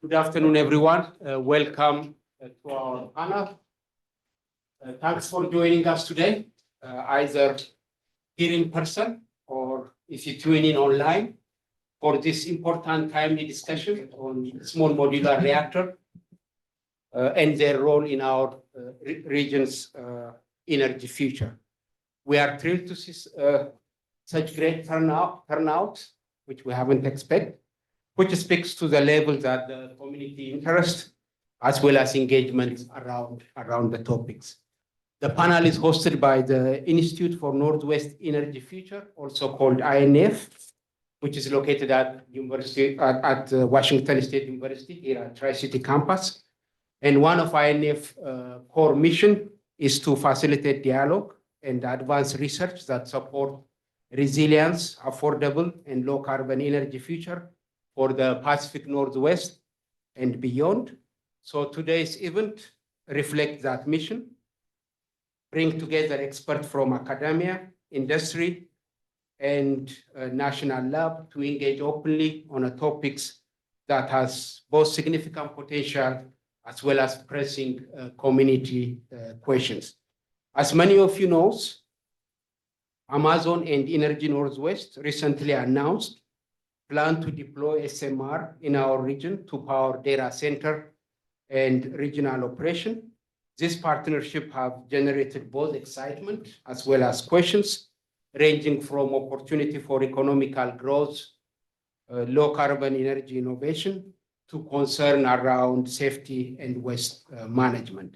Good afternoon, everyone. Welcome to our panel. Thanks for joining us today, either here in person or if you tune in online for this important timely discussion on small modular reactor and their role in our region's energy future. We are thrilled to see such great turnout, which we haven't expected, which speaks to the level that the community interest as well as engagement around the topics. The panel is hosted by the Institute for Northwest Energy Future, also called INEF, which is located at Washington State University here at Tri-City campus. And one of INEF core mission is to facilitate dialogue and advance research that support resilience, affordable, and low carbon energy future for the Pacific Northwest and beyond. So today's event reflects that mission, bring together experts from academia, industry, and national lab to engage openly on topics that has both significant potential as well as pressing community questions. As many of you know, Amazon and Energy Northwest recently announced plan to deploy SMR in our region to power data center and regional operation. This partnership have generated both excitement as well as questions, ranging from opportunity for economical growth, low carbon energy innovation, to concern around safety and waste management.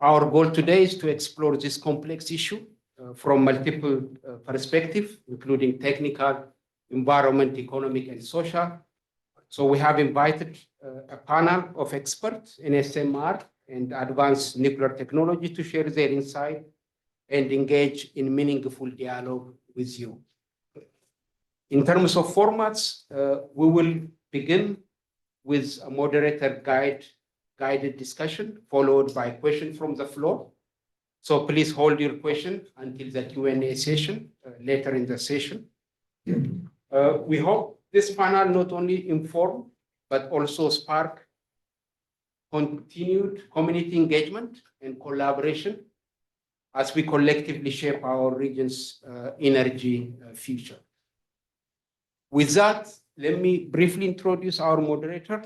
Our goal today is to explore this complex issue from multiple perspectives, including technical, environment, economic, and social. So we have invited a panel of experts in SMR and advanced nuclear technology to share their insight and engage in meaningful dialogue with you. In terms of formats, we will begin with a moderator guided discussion, followed by questions from the floor. So please hold your question until the Q&A session later in the session. We hope this panel not only inform, but also spark continued community engagement and collaboration as we collectively shape our region's energy future. With that, let me briefly introduce our moderator,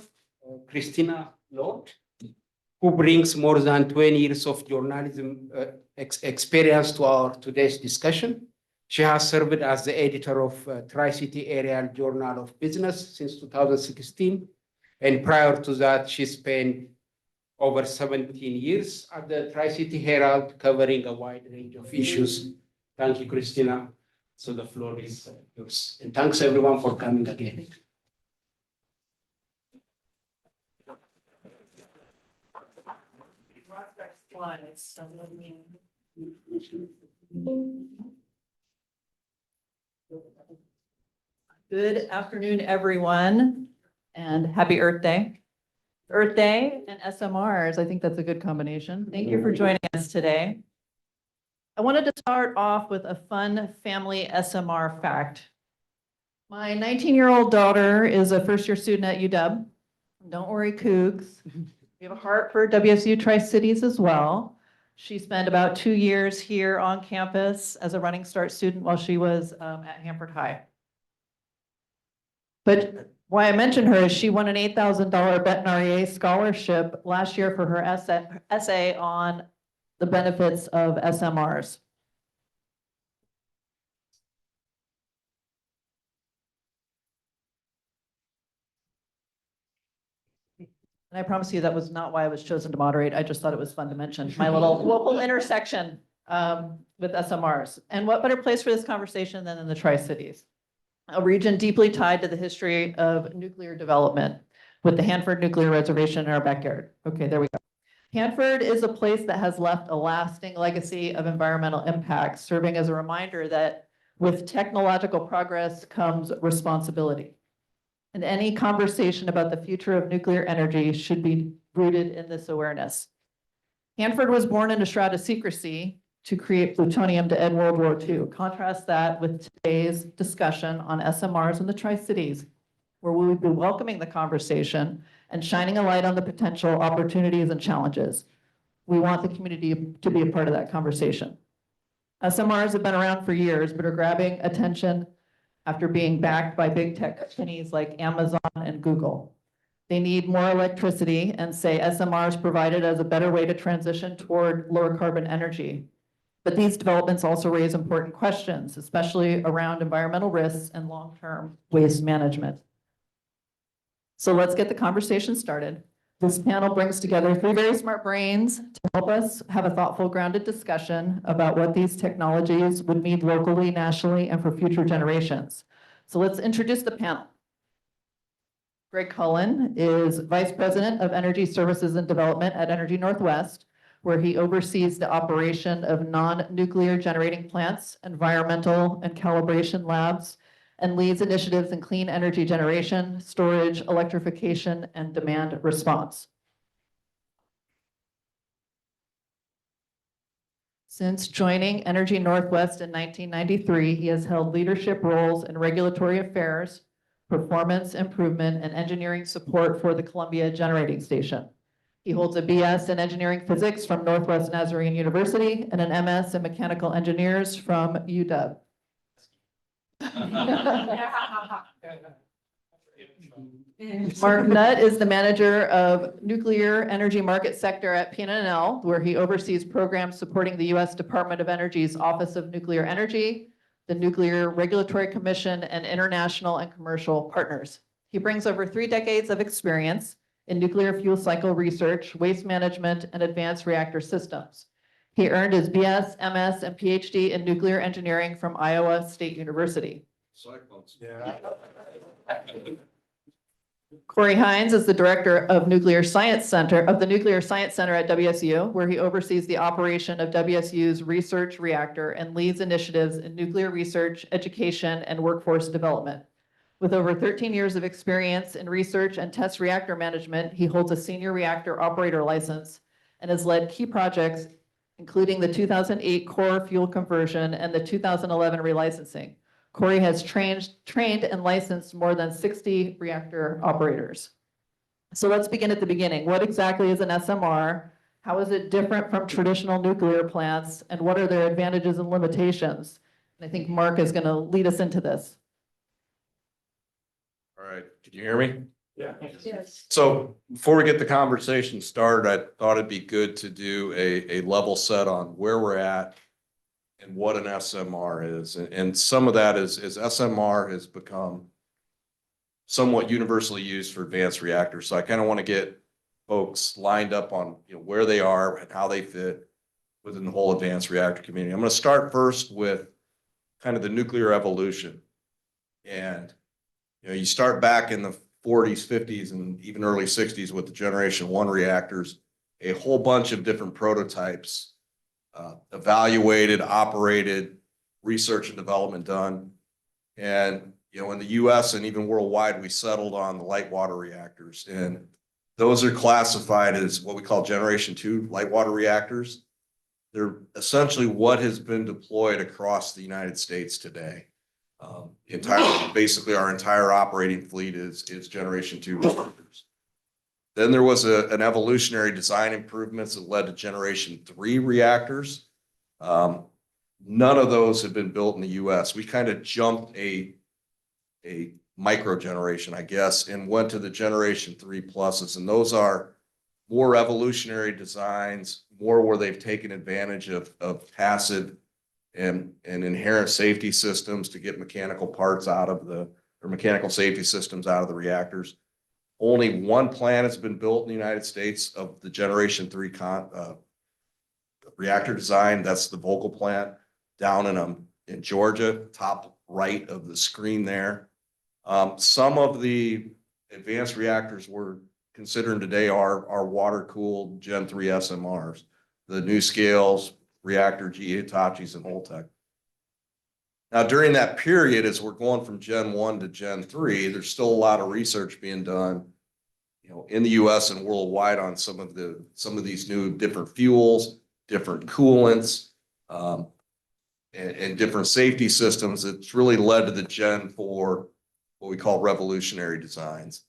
Christina Lord, who brings more than 20 years of journalism experience to our today's discussion. She has served as the editor of Tri-City Area Journal of Business since 2016. And prior to that, she spent over 17 years at the Tri-City Herald, covering a wide range of issues. Thank you, Christina. So the floor is yours. And thanks everyone for coming again. Good afternoon, everyone, and happy Earth Day. Earth Day and SMRs, I think that's a good combination. Thank you for joining us today. I wanted to start off with a fun family SMR fact. My 19-year-old daughter is a first-year student at UW. Don't worry, Cougs. We have a heart for WSU Tri-Cities as well. She spent about 2 years here on campus as a Running Start student while she was at Hanford High. But why I mentioned her is she won an $8,000 Benton REA scholarship last year for her essay on the benefits of SMRs. And I promise you that was not why I was chosen to moderate. I just thought it was fun to mention my little local intersection with SMRs. And what better place for this conversation than in the Tri-Cities, a region deeply tied to the history of nuclear development with the Hanford Nuclear Reservation in our backyard. Okay, there we go. Hanford is a place that has left a lasting legacy of environmental impacts, serving as a reminder that with technological progress comes responsibility. And any conversation about the future of nuclear energy should be rooted in this awareness. Hanford was born in a shroud of secrecy to create plutonium to end World War II. Contrast that with today's discussion on SMRs in the Tri-Cities, where we will be welcoming the conversation and shining a light on the potential opportunities and challenges. We want the community to be a part of that conversation. SMRs have been around for years, but are grabbing attention after being backed by big tech companies like Amazon and Google. They need more electricity and say SMRs provide it as a better way to transition toward lower carbon energy. But these developments also raise important questions, especially around environmental risks and long-term waste management. So let's get the conversation started. This panel brings together three very smart brains to help us have a thoughtful, grounded discussion about what these technologies would mean locally, nationally, and for future generations. So let's introduce the panel. Greg Cullen is Vice President of Energy Services and Development at Energy Northwest, where he oversees the operation of non-nuclear generating plants, environmental and calibration labs, and leads initiatives in clean energy generation, storage, electrification, and demand response. Since joining Energy Northwest in 1993, he has held leadership roles in regulatory affairs, performance improvement, and engineering support for the Columbia Generating Station. He holds a BS in engineering physics from Northwest Nazarene University and an MS in mechanical engineers from UW. Mark Nutt is the manager of nuclear energy market sector at PNNL, where he oversees programs supporting the U.S. Department of Energy's Office of Nuclear Energy, the Nuclear Regulatory Commission, and international and commercial partners. He brings over 3 decades of experience in nuclear fuel cycle research, waste management, and advanced reactor systems. He earned his BS, MS, and PhD in nuclear engineering from Iowa State University. Cyclones. Yeah. Corey Hines is the director of Nuclear Science Center of the Nuclear Science Center at WSU, where he oversees the operation of WSU's research reactor and leads initiatives in nuclear research, education, and workforce development. With over 13 years of experience in research and test reactor management, he holds a senior reactor operator license and has led key projects, including the 2008 core fuel conversion and the 2011 relicensing. Corey has trained and licensed more than 60 reactor operators. So let's begin at the beginning. What exactly is an SMR? How is it different from traditional nuclear plants? And what are their advantages and limitations? And I think Mark is going to lead us into this. All right, can you hear me? Yeah. Yes. So before we get the conversation started, I thought it'd be good to do a level set on where we're at and what an SMR is. And some of that is SMR has become somewhat universally used for advanced reactors. So I kind of want to get folks lined up on where they are and how they fit within the whole advanced reactor community. I'm going to start first with kind of the nuclear evolution. And you start back in the 40s, 50s, and even early 60s with the Generation 1 reactors, a whole bunch of different prototypes evaluated, operated, research and development done. And, in the US and even worldwide, we settled on the light water reactors. And those are classified as what we call Generation 2 light water reactors. They're essentially what has been deployed across the United States today. Basically our entire operating fleet is Generation 2 reactors. Then there was an evolutionary design improvements that led to Generation 3 reactors. None of those have been built in the US. We kind of jumped a micro generation, I guess, and went to the Generation 3 pluses. And those are more evolutionary designs, more where they've taken advantage of passive and inherent safety systems to get mechanical parts out of or mechanical safety systems out of the reactors. Only one plant has been built in the United States of the Generation 3 reactor design. That's the Vogtle plant down in Georgia, top right of the screen there. Some of the advanced reactors we're considering today are water-cooled Gen 3 SMRs, the NuScales, Reactor, GE Hitachis, and Holtec. Now, during that period, as we're going from Gen 1 to Gen 3, there's still a lot of research being done, in the US and worldwide on some of these new different fuels, different coolants, and different safety systems. It's really led to the Gen 4, what we call revolutionary designs.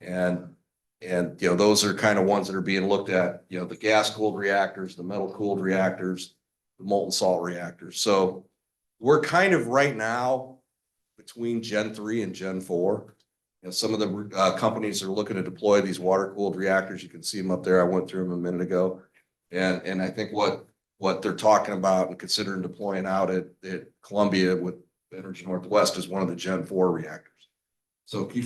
And And, those are kind of ones that are being looked at, the gas cooled reactors, the metal cooled reactors, the molten salt reactors. So we're kind of right now between Gen 3 and Gen 4. Some of the companies are looking to deploy these water cooled reactors. You can see them up there. I went through them a minute ago. And I think what they're talking about and considering deploying out at Columbia with Energy Northwest is one of the Gen 4 reactors. So if you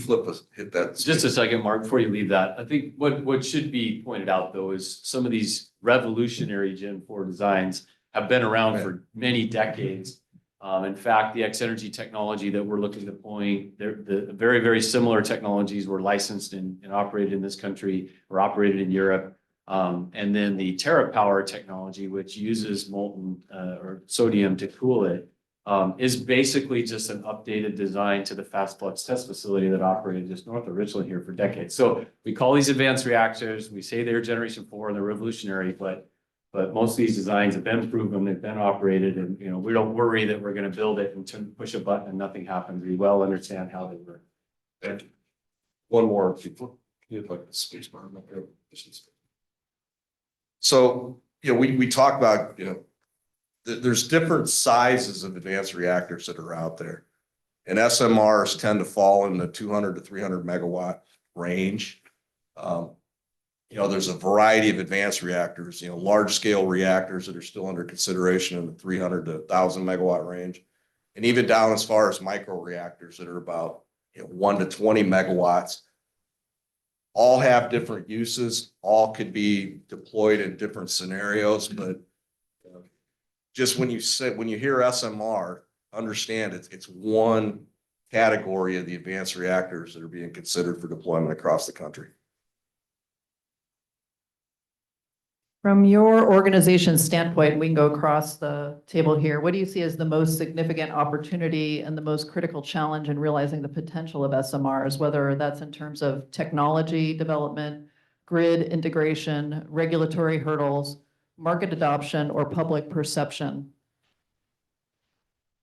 hit that. Just a second, Mark, before you leave that, I think what should be pointed out though is some of these revolutionary Gen 4 designs have been around for many decades. In fact, the X-energy technology that we're looking to deploy, the very, very similar technologies were licensed and operated in this country or operated in Europe. And then the TerraPower technology, which uses molten or sodium to cool it, is basically just an updated design to the fast flux test facility that operated just north of Richland here for decades. So we call these advanced reactors. We say they're generation 4 and they're revolutionary, but most of these designs have been proven, they've been operated, and we don't worry that we're going to build it and push a button and nothing happens. We well understand how they work. Thank you. One more. Like the space bar. So, we talk about, there's different sizes of advanced reactors that are out there. And SMRs tend to fall in the 200 to 300 megawatt range. There's a variety of advanced reactors, large scale reactors that are still under consideration in the 300 to 1,000 megawatt range. And even down as far as micro reactors that are about 1 to 20 megawatts. All have different uses, all could be deployed in different scenarios, but just when you hear SMR, understand it's one category of the advanced reactors that are being considered for deployment across the country. From your organization's standpoint, we can go across the table here. What do you see as the most significant opportunity and the most critical challenge in realizing the potential of SMRs, whether that's in terms of technology development, grid integration, regulatory hurdles, market adoption, or public perception?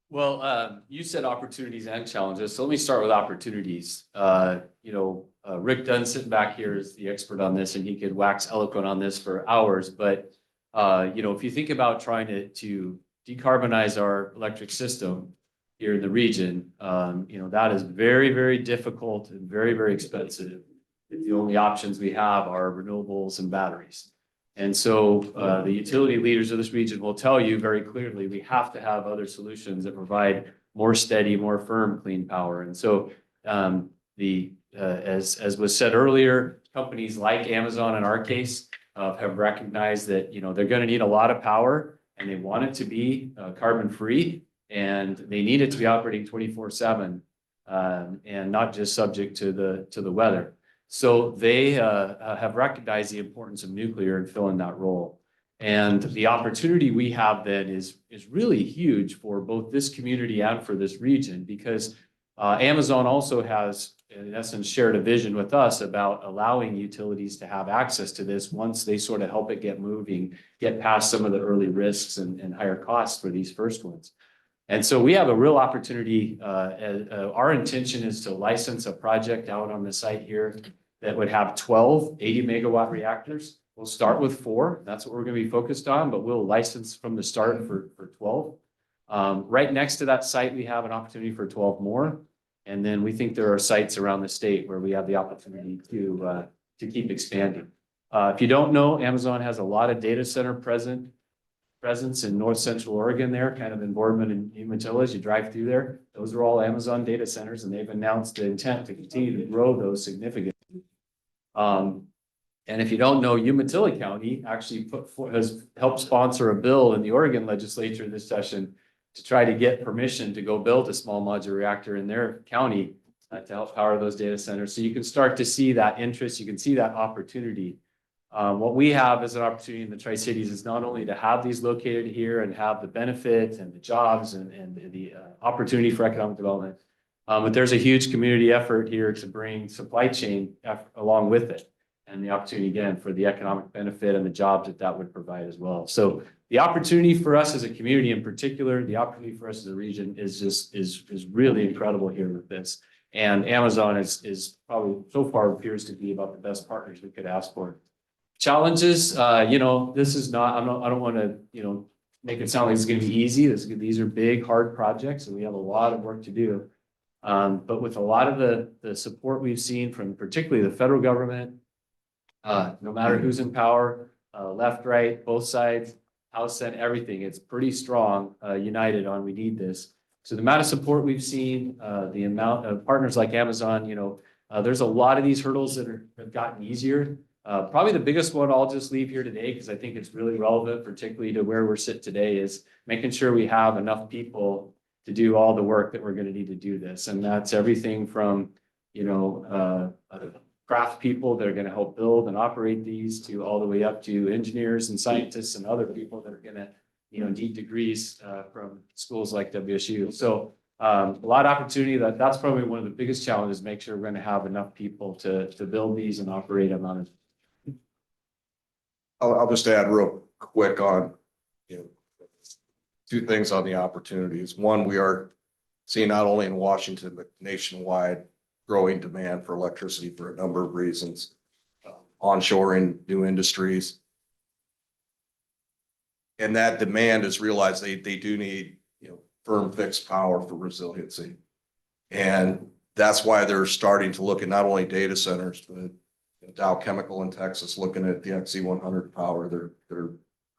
Well, you said opportunities and challenges. So let me start with opportunities. Rick Dunn sitting back here is the expert on this, and he could wax eloquent on this for hours. But, if you think about trying to decarbonize our electric system here in the region, that is very, very difficult and very, very expensive. The only options we have are renewables and batteries. And so the utility leaders of this region will tell you very clearly, we have to have other solutions that provide more steady, more firm, clean power. And so as was said earlier, companies like Amazon in our case have recognized that, they're going to need a lot of power and they want it to be carbon free and they need it to be operating 24/7 and not just subject to the weather. So they have recognized the importance of nuclear in filling that role. And the opportunity we have then is really huge for both this community and for this region, because Amazon also has, in essence, shared a vision with us about allowing utilities to have access to this once they sort of help it get moving, get past some of the early risks and higher costs for these first ones. And so we have a real opportunity. Our intention is to license a project out on the site here that would have 12 80 megawatt reactors. We'll start with 4. That's what we're going to be focused on, but we'll license from the start for 12. Right next to that site, we have an opportunity for 12 more. And then we think there are sites around the state where we have the opportunity to keep expanding. If you don't know, Amazon has a lot of data center presence in North Central Oregon there, kind of in Boardman and Umatilla as you drive through there. Those are all Amazon data centers, and they've announced the intent to continue to grow those significantly. And if you don't know, Umatilla County actually has helped sponsor a bill in the Oregon legislature this session to try to get permission to go build a small modular reactor in their county to help power those data centers. So you can start to see that interest, you can see that opportunity. What we have as an opportunity in the Tri-Cities is not only to have these located here and have the benefit and the jobs and the opportunity for economic development, but there's a huge community effort here to bring supply chain along with it, and the opportunity again for the economic benefit and the jobs that would provide as well. So the opportunity for us as a community in particular, the opportunity for us as a region is really incredible here with this. And Amazon is probably so far appears to be about the best partners we could ask for. Challenges, this is not, I don't want to, make it sound like it's going to be easy. These are big, hard projects and we have a lot of work to do. But with a lot of the support we've seen from particularly the federal government, no matter who's in power, left, right, both sides, House, Senate, everything, it's pretty strong, united on we need this. So the amount of support we've seen, the amount of partners like Amazon, there's a lot of these hurdles that have gotten easier. Probably the biggest one I'll just leave here today, because I think it's really relevant, particularly to where we're sitting today, is making sure we have enough people to do all the work that we're going to need to do this. And that's everything from, craft people that are going to help build and operate these to all the way up to engineers and scientists and other people that are going to, need degrees from schools like WSU. So a lot of opportunity. That's probably one of the biggest challenges, make sure we're going to have enough people to build these and operate them on it. I'll just add real quick on, two things on the opportunities. One, we are seeing not only in Washington, but nationwide growing demand for electricity for a number of reasons. Onshoring new industries. And that demand is realized they do need, firm fixed power for resiliency. And that's why they're starting to look at not only data centers, but Dow Chemical in Texas looking at the XE100 power, their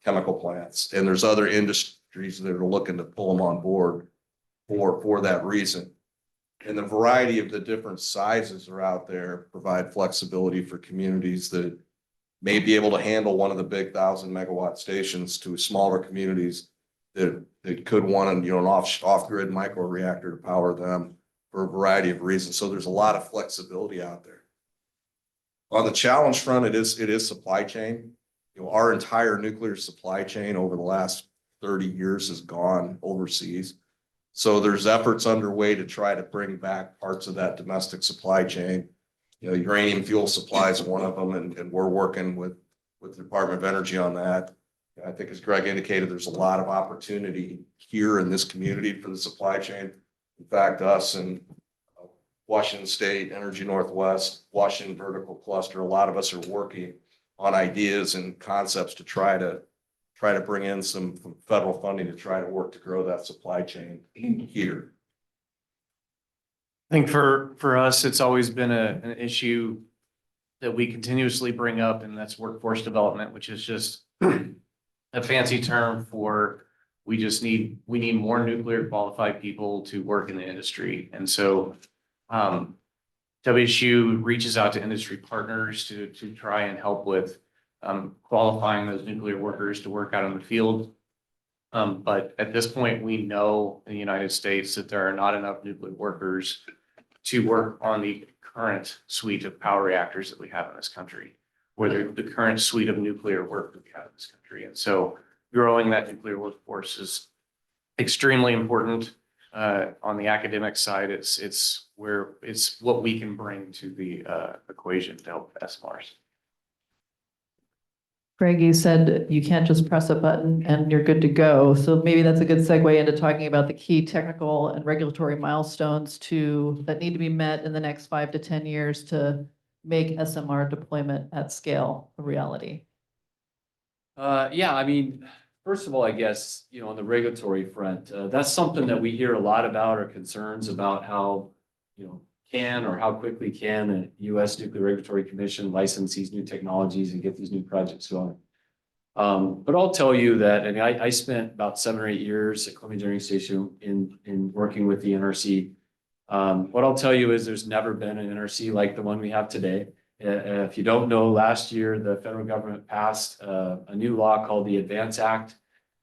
chemical plants. And there's other industries that are looking to pull them on board for that reason. And the variety of the different sizes are out there provide flexibility for communities that may be able to handle one of the big 1,000-megawatt stations to smaller communities that could want an off-grid microreactor to power them for a variety of reasons. So there's a lot of flexibility out there. On the challenge front, it is supply chain. Our entire nuclear supply chain over the last 30 years has gone overseas. So there's efforts underway to try to bring back parts of that domestic supply chain. Uranium fuel supply is one of them, and we're working with the Department of Energy on that. I think as Greg indicated, there's a lot of opportunity here in this community for the supply chain. In fact, us and Washington State, Energy Northwest, Washington Vertical Cluster, a lot of us are working on ideas and concepts to try to bring in some federal funding to try to work to grow that supply chain here. I think for us, it's always been an issue that we continuously bring up, and that's workforce development, which is just a fancy term for we need more nuclear qualified people to work in the industry. And so WSU reaches out to industry partners to try and help with qualifying those nuclear workers to work out in the field. But at this point, we know in the United States that there are not enough nuclear workers to work on the current suite of power reactors that we have in this country, or the current suite of nuclear work that we have in this country. And so growing that nuclear workforce is extremely important. On the academic side, it's what we can bring to the equation to help SMRs. Greg, you said you can't just press a button and you're good to go. So maybe that's a good segue into talking about the key technical and regulatory milestones that need to be met in the next 5 to 10 years to make SMR deployment at scale a reality. First of all, I guess, on the regulatory front, that's something that we hear a lot about, are concerns about how, how quickly can the U.S. Nuclear Regulatory Commission license these new technologies and get these new projects going. But I'll tell you that, I spent about 7 or 8 years at Columbia Generating Station in working with the NRC. What I'll tell you is there's never been an NRC like the one we have today. If you don't know, last year, the federal government passed a new law called the Advance Act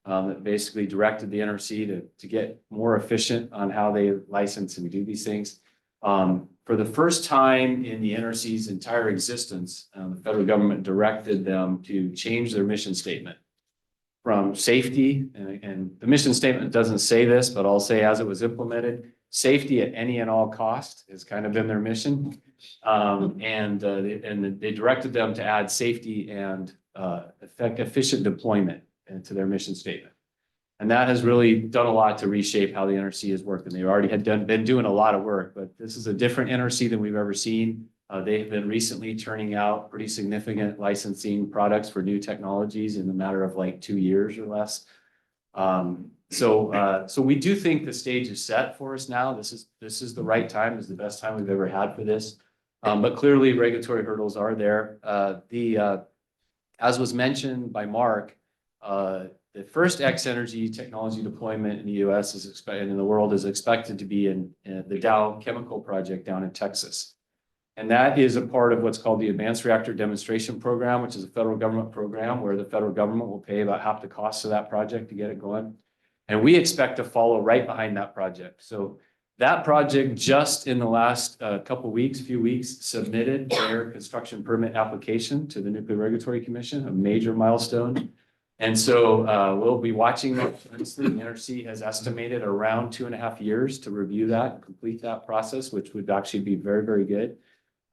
that basically directed the NRC to get more efficient on how they license and do these things. For the first time in the NRC's entire existence, the federal government directed them to change their mission statement from safety, and the mission statement doesn't say this, but I'll say as it was implemented, safety at any and all cost has kind of been their mission. And they directed them to add safety and efficient deployment into their mission statement. And that has really done a lot to reshape how the NRC has worked. And they already had been doing a lot of work, but this is a different NRC than we've ever seen. They have been recently turning out pretty significant licensing products for new technologies in the matter of like 2 years or less. So we do think the stage is set for us now. This is the right time, this is the best time we've ever had for this. But clearly regulatory hurdles are there. As was mentioned by Mark, the first X-energy technology deployment in the US is expected, in the world is expected to be in the Dow Chemical Project down in Texas. And that is a part of what's called the Advanced Reactor Demonstration Program, which is a federal government program where the federal government will pay about half the cost of that project to get it going. And we expect to follow right behind that project. So that project just in the last few weeks, submitted their construction permit application to the Nuclear Regulatory Commission, a major milestone. And so we'll be watching that. Honestly, the NRC has estimated around 2.5 years to review that, complete that process, which would actually be very, very good.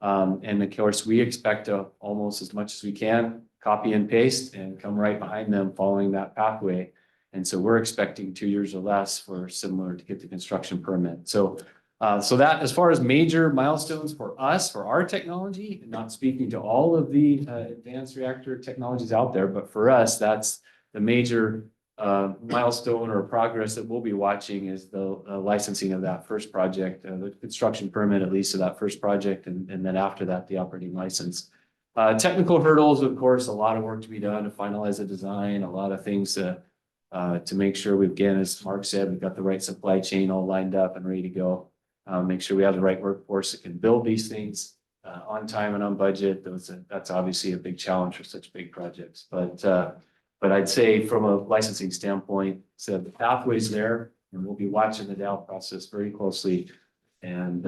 And of course, we expect to almost as much as we can copy and paste and come right behind them following that pathway. And so we're expecting 2 years or less for similar to get the construction permit. So that as far as major milestones for us, for our technology, not speaking to all of the advanced reactor technologies out there, but for us, that's the major milestone or progress that we'll be watching is the licensing of that first project, the construction permit, at least of that first project. And then after that, the operating license. Technical hurdles, of course, a lot of work to be done to finalize the design, a lot of things to make sure we've, again, as Mark said, we've got the right supply chain all lined up and ready to go. Make sure we have the right workforce that can build these things on time and on budget. That's obviously a big challenge for such big projects. But I'd say from a licensing standpoint, so the pathway's there, and we'll be watching the Dow process very closely. And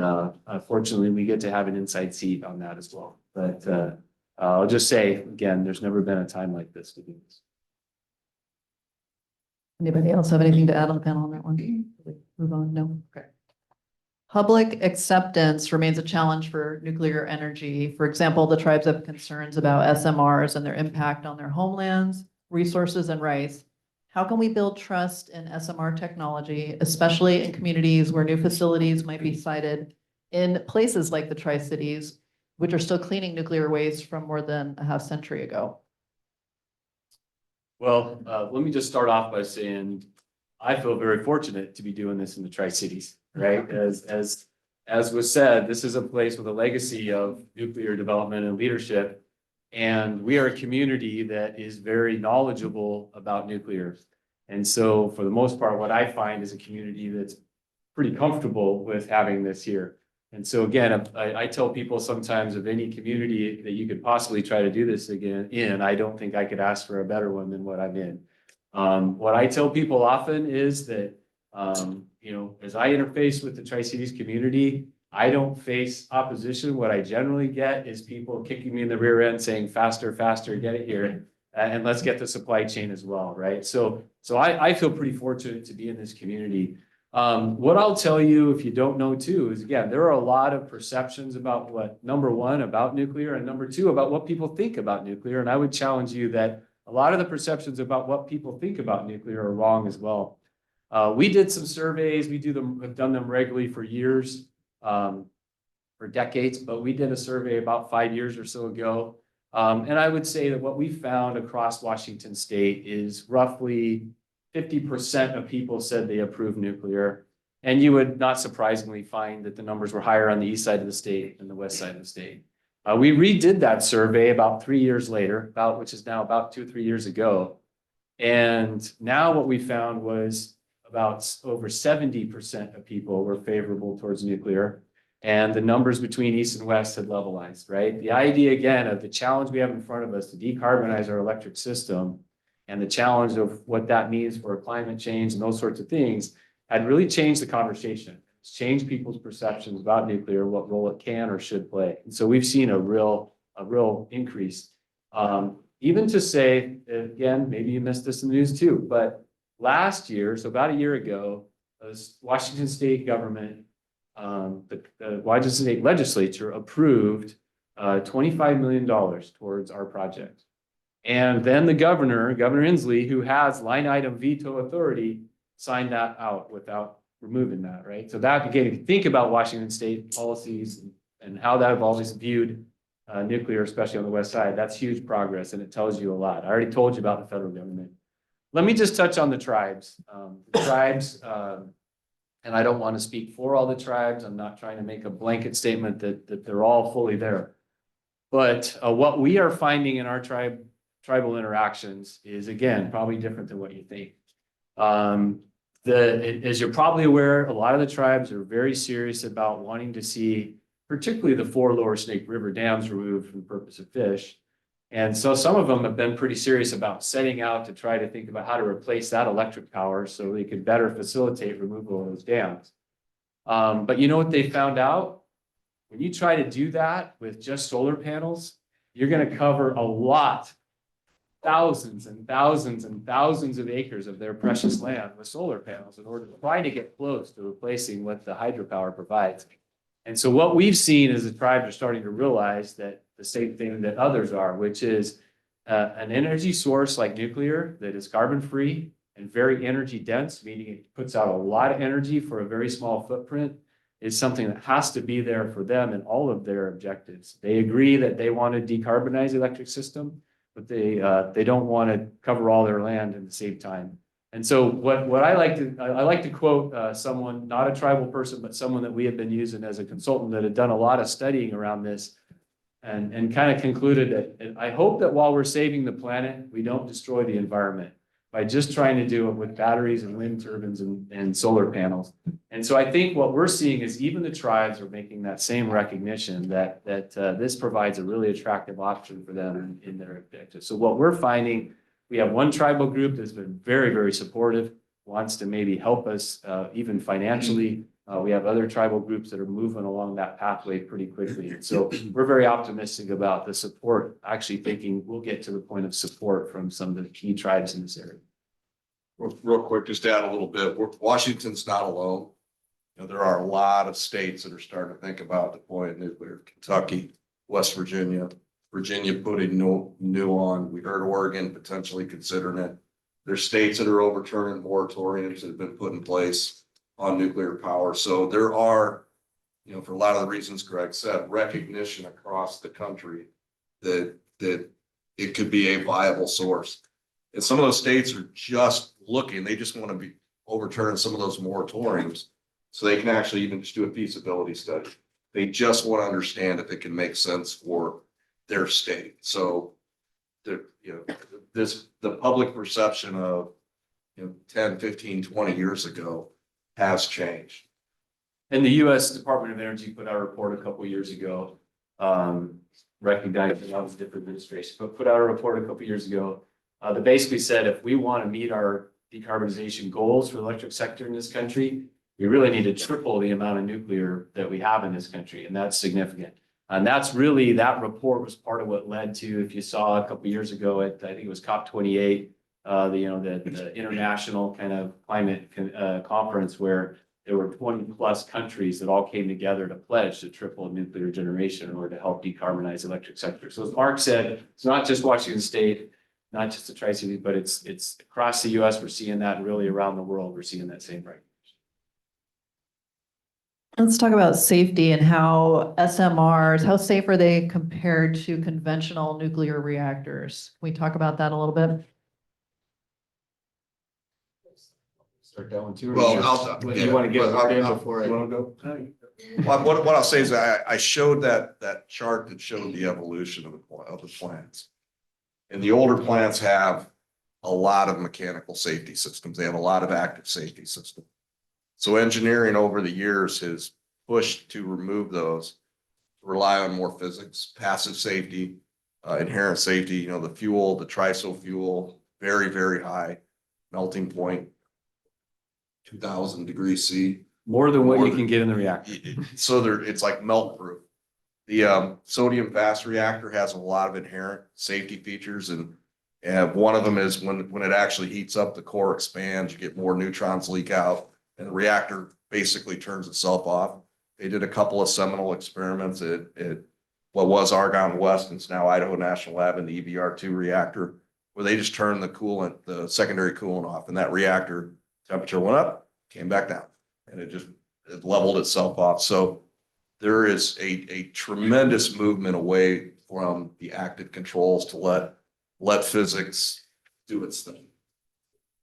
fortunately, we get to have an inside seat on that as well. But I'll just say, again, there's never been a time like this to do this. Anybody else have anything to add on the panel on that one? Move on, no? Okay. Public acceptance remains a challenge for nuclear energy. For example, the tribes have concerns about SMRs and their impact on their homelands, resources, and rights. How can we build trust in SMR technology, especially in communities where new facilities might be sited in places like the Tri-Cities, which are still cleaning nuclear waste from more than a half century ago? Well, let me just start off by saying I feel very fortunate to be doing this in the Tri-Cities, right? As was said, this is a place with a legacy of nuclear development and leadership. And we are a community that is very knowledgeable about nuclear. And so for the most part, what I find is a community that's pretty comfortable with having this here. And so again, I tell people sometimes of any community that you could possibly try to do this again in, I don't think I could ask for a better one than what I'm in. What I tell people often is that, as I interface with the Tri-Cities community, I don't face opposition. What I generally get is people kicking me in the rear end saying, faster, faster, get it here. And let's get the supply chain as well, right? So I feel pretty fortunate to be in this community. What I'll tell you, if you don't know too, is again, there are a lot of perceptions about what, number one, about nuclear, and number two, about what people think about nuclear. And I would challenge you that a lot of the perceptions about what people think about nuclear are wrong as well. We did some surveys, have done them regularly for years, for decades, but we did a survey about 5 years or so ago. And I would say that what we found across Washington state is roughly 50% of people said they approve nuclear. And you would not surprisingly find that the numbers were higher on the east side of the state than the west side of the state. We redid that survey about 3 years later, which is now about 2 or 3 years ago. And now what we found was about over 70% of people were favorable towards nuclear. And the numbers between east and west had levelized, right? The idea, again, of the challenge we have in front of us to decarbonize our electric system and the challenge of what that means for climate change and those sorts of things had really changed the conversation. It's changed people's perceptions about nuclear, what role it can or should play. And so we've seen a real increase. Even to say, again, maybe you missed this in the news too, but last year, so about a year ago, the Washington state government, the Washington state legislature approved $25 million towards our project. And then the governor, Governor Inslee, who has line item veto authority, signed that out without removing that, right? So that, again, if you think about Washington state policies and how that have always viewed nuclear, especially on the west side, that's huge progress, and it tells you a lot. I already told you about the federal government. Let me just touch on the tribes. And I don't want to speak for all the tribes. I'm not trying to make a blanket statement that they're all fully there. But what we are finding in our tribal interactions is, again, probably different than what you think. As you're probably aware, a lot of the tribes are very serious about wanting to see, particularly the 4 lower Snake River dams removed for the purpose of fish. And so some of them have been pretty serious about setting out to try to think about how to replace that electric power so they could better facilitate removal of those dams. But you know what they found out? When you try to do that with just solar panels, you're going to cover a lot, thousands and thousands and thousands of acres of their precious land with solar panels in order to try to get close to replacing what the hydropower provides. And so what we've seen is the tribes are starting to realize that the same thing that others are, which is an energy source like nuclear that is carbon free and very energy dense, meaning it puts out a lot of energy for a very small footprint, is something that has to be there for them in all of their objectives. They agree that they want to decarbonize the electric system, but they don't want to cover all their land at the same time. And so what I like to quote someone, not a tribal person, but someone that we have been using as a consultant that had done a lot of studying around this and kind of concluded that I hope that while we're saving the planet, we don't destroy the environment by just trying to do it with batteries and wind turbines and solar panels. And so I think what we're seeing is even the tribes are making that same recognition that this provides a really attractive option for them in their objectives. So what we're finding, we have one tribal group that's been very, very supportive, wants to maybe help us even financially. We have other tribal groups that are moving along that pathway pretty quickly. And so we're very optimistic about the support, actually thinking we'll get to the point of support from some of the key tribes in this area. Real quick, just to add a little bit, Washington's not alone. You know, there are a lot of states that are starting to think about deploying nuclear. Kentucky, West Virginia putting new on. We heard Oregon potentially considering it. There's states that are overturning moratoriums that have been put in place on nuclear power. So there are, you know, for a lot of the reasons Greg said, recognition across the country that it could be a viable source. And some of those states are just looking, they just want to be overturn some of those moratoriums so they can actually even just do a feasibility study. They just want to understand if it can make sense for their state. So the public perception of 10, 15, 20 years ago has changed. And the U.S. Department of Energy put out a report a couple of years ago, recognizing that was a different administration, but put out a report a couple of years ago that basically said if we want to meet our decarbonization goals for the electric sector in this country, we really need to triple the amount of nuclear that we have in this country, and that's significant. And that's really, that report was part of what led to, if you saw a couple of years ago at, I think it was COP28, the international kind of climate conference where there were 20 plus countries that all came together to pledge to triple nuclear generation in order to help decarbonize the electric sector. So as Mark said, it's not just Washington State, not just the Tri-Cities, but it's across the US. We're seeing that, and really around the world, we're seeing that same right. Let's talk about safety and how SMRs, how safe are they compared to conventional nuclear reactors? Can we talk about that a little bit? Start that one too. Well, You want to get right in before you want to go? Well, what I'll say is I showed that chart that showed the evolution of the plants. And the older plants have a lot of mechanical safety systems. They have a lot of active safety systems. So engineering over the years has pushed to remove those, rely on more physics, passive safety, inherent safety. The fuel, the TRISO fuel, very, very high melting point, 2000 degrees C. More than what you can get in the reactor. So it's like melt proof. The sodium fast reactor has a lot of inherent safety features, and one of them is when it actually heats up, the core expands, you get more neutrons leak out, and the reactor basically turns itself off. They did a couple of seminal experiments at what was Argonne West, and it's now Idaho National Lab in the EBR-2 reactor, where they just turned the coolant, the secondary coolant off, and that reactor temperature went up, came back down, and it leveled itself off. So there is a tremendous movement away from the active controls to let physics do its thing.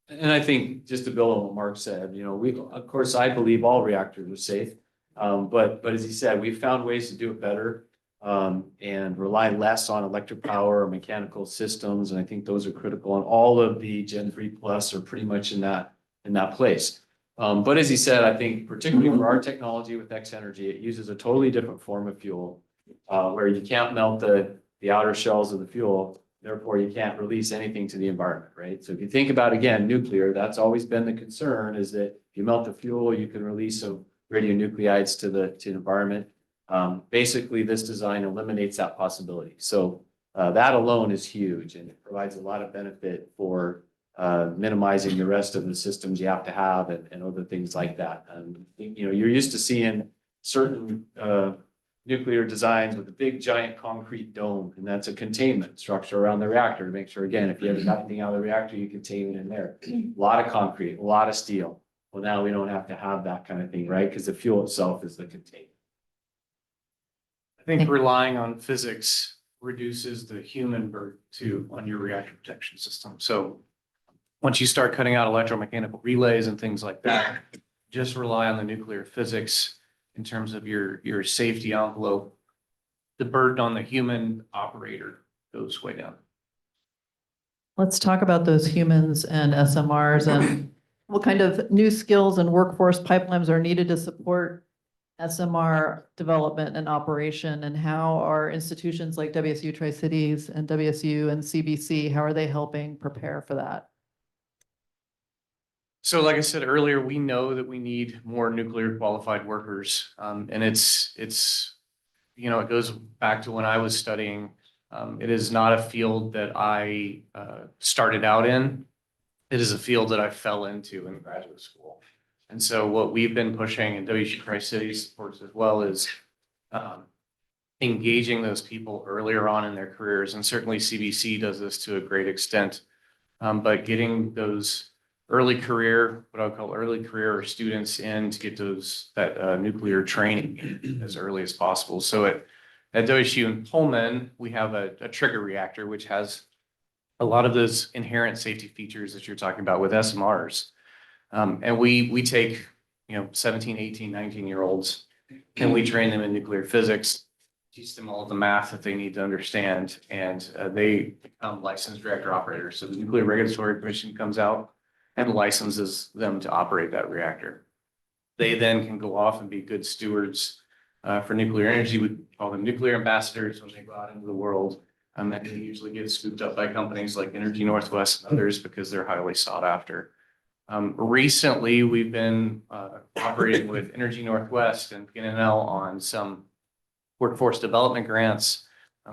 And I think just to build on what Mark said, of course, I believe all reactors are safe. But as he said, we've found ways to do it better, and rely less on electric power or mechanical systems. And I think those are critical, and all of the Gen 3 plus are pretty much in that place. But as he said, I think particularly for our technology with X Energy, it uses a totally different form of fuel, where you can't melt the outer shells of the fuel. Therefore, you can't release anything to the environment, right? So if you think about, again, nuclear, that's always been the concern, is that if you melt the fuel, you can release some radionuclides to the environment. Basically, this design eliminates that possibility. So that alone is huge, and it provides a lot of benefit for minimizing the rest of the systems you have to have, and other things like that. And you're used to seeing certain nuclear designs with a big giant concrete dome, and that's a containment structure around the reactor to make sure, again, if you have anything out of the reactor, you contain it in there. A lot of concrete, a lot of steel. Well, now we don't have to have that kind of thing, right? Because the fuel itself is the containment. I think relying on physics reduces the human burden too on your reactor protection system. So once you start cutting out electromechanical relays and things like that, just rely on the nuclear physics in terms of your safety envelope. The burden on the human operator goes way down. Let's talk about those humans and SMRs and what kind of new skills and workforce pipelines are needed to support SMR development and operation, and how are institutions like WSU Tri-Cities and WSU and CBC, how are they helping prepare for that? So like I said earlier, we know that we need more nuclear qualified workers. And it goes back to when I was studying. It is not a field that I started out in. It is a field that I fell into in graduate school. And so what we've been pushing, and WSU Tri-Cities supports as well, is engaging those people earlier on in their careers. And certainly CBC does this to a great extent. But getting those early career, what I would call early career students in to get that nuclear training as early as possible. So at WSU in Pullman, we have a trigger reactor, which has a lot of those inherent safety features that you're talking about with SMRs. And we take, 17, 18, 19-year-olds, and we train them in nuclear physics, teach them all of the math that they need to understand, and they become licensed reactor operators. So the Nuclear Regulatory Commission comes out and licenses them to operate that reactor. They then can go off and be good stewards for nuclear energy. We call them nuclear ambassadors when they go out into the world. And they usually get scooped up by companies like Energy Northwest and others because they're highly sought after. Recently, we've been operating with Energy Northwest and PNNL on some workforce development grants.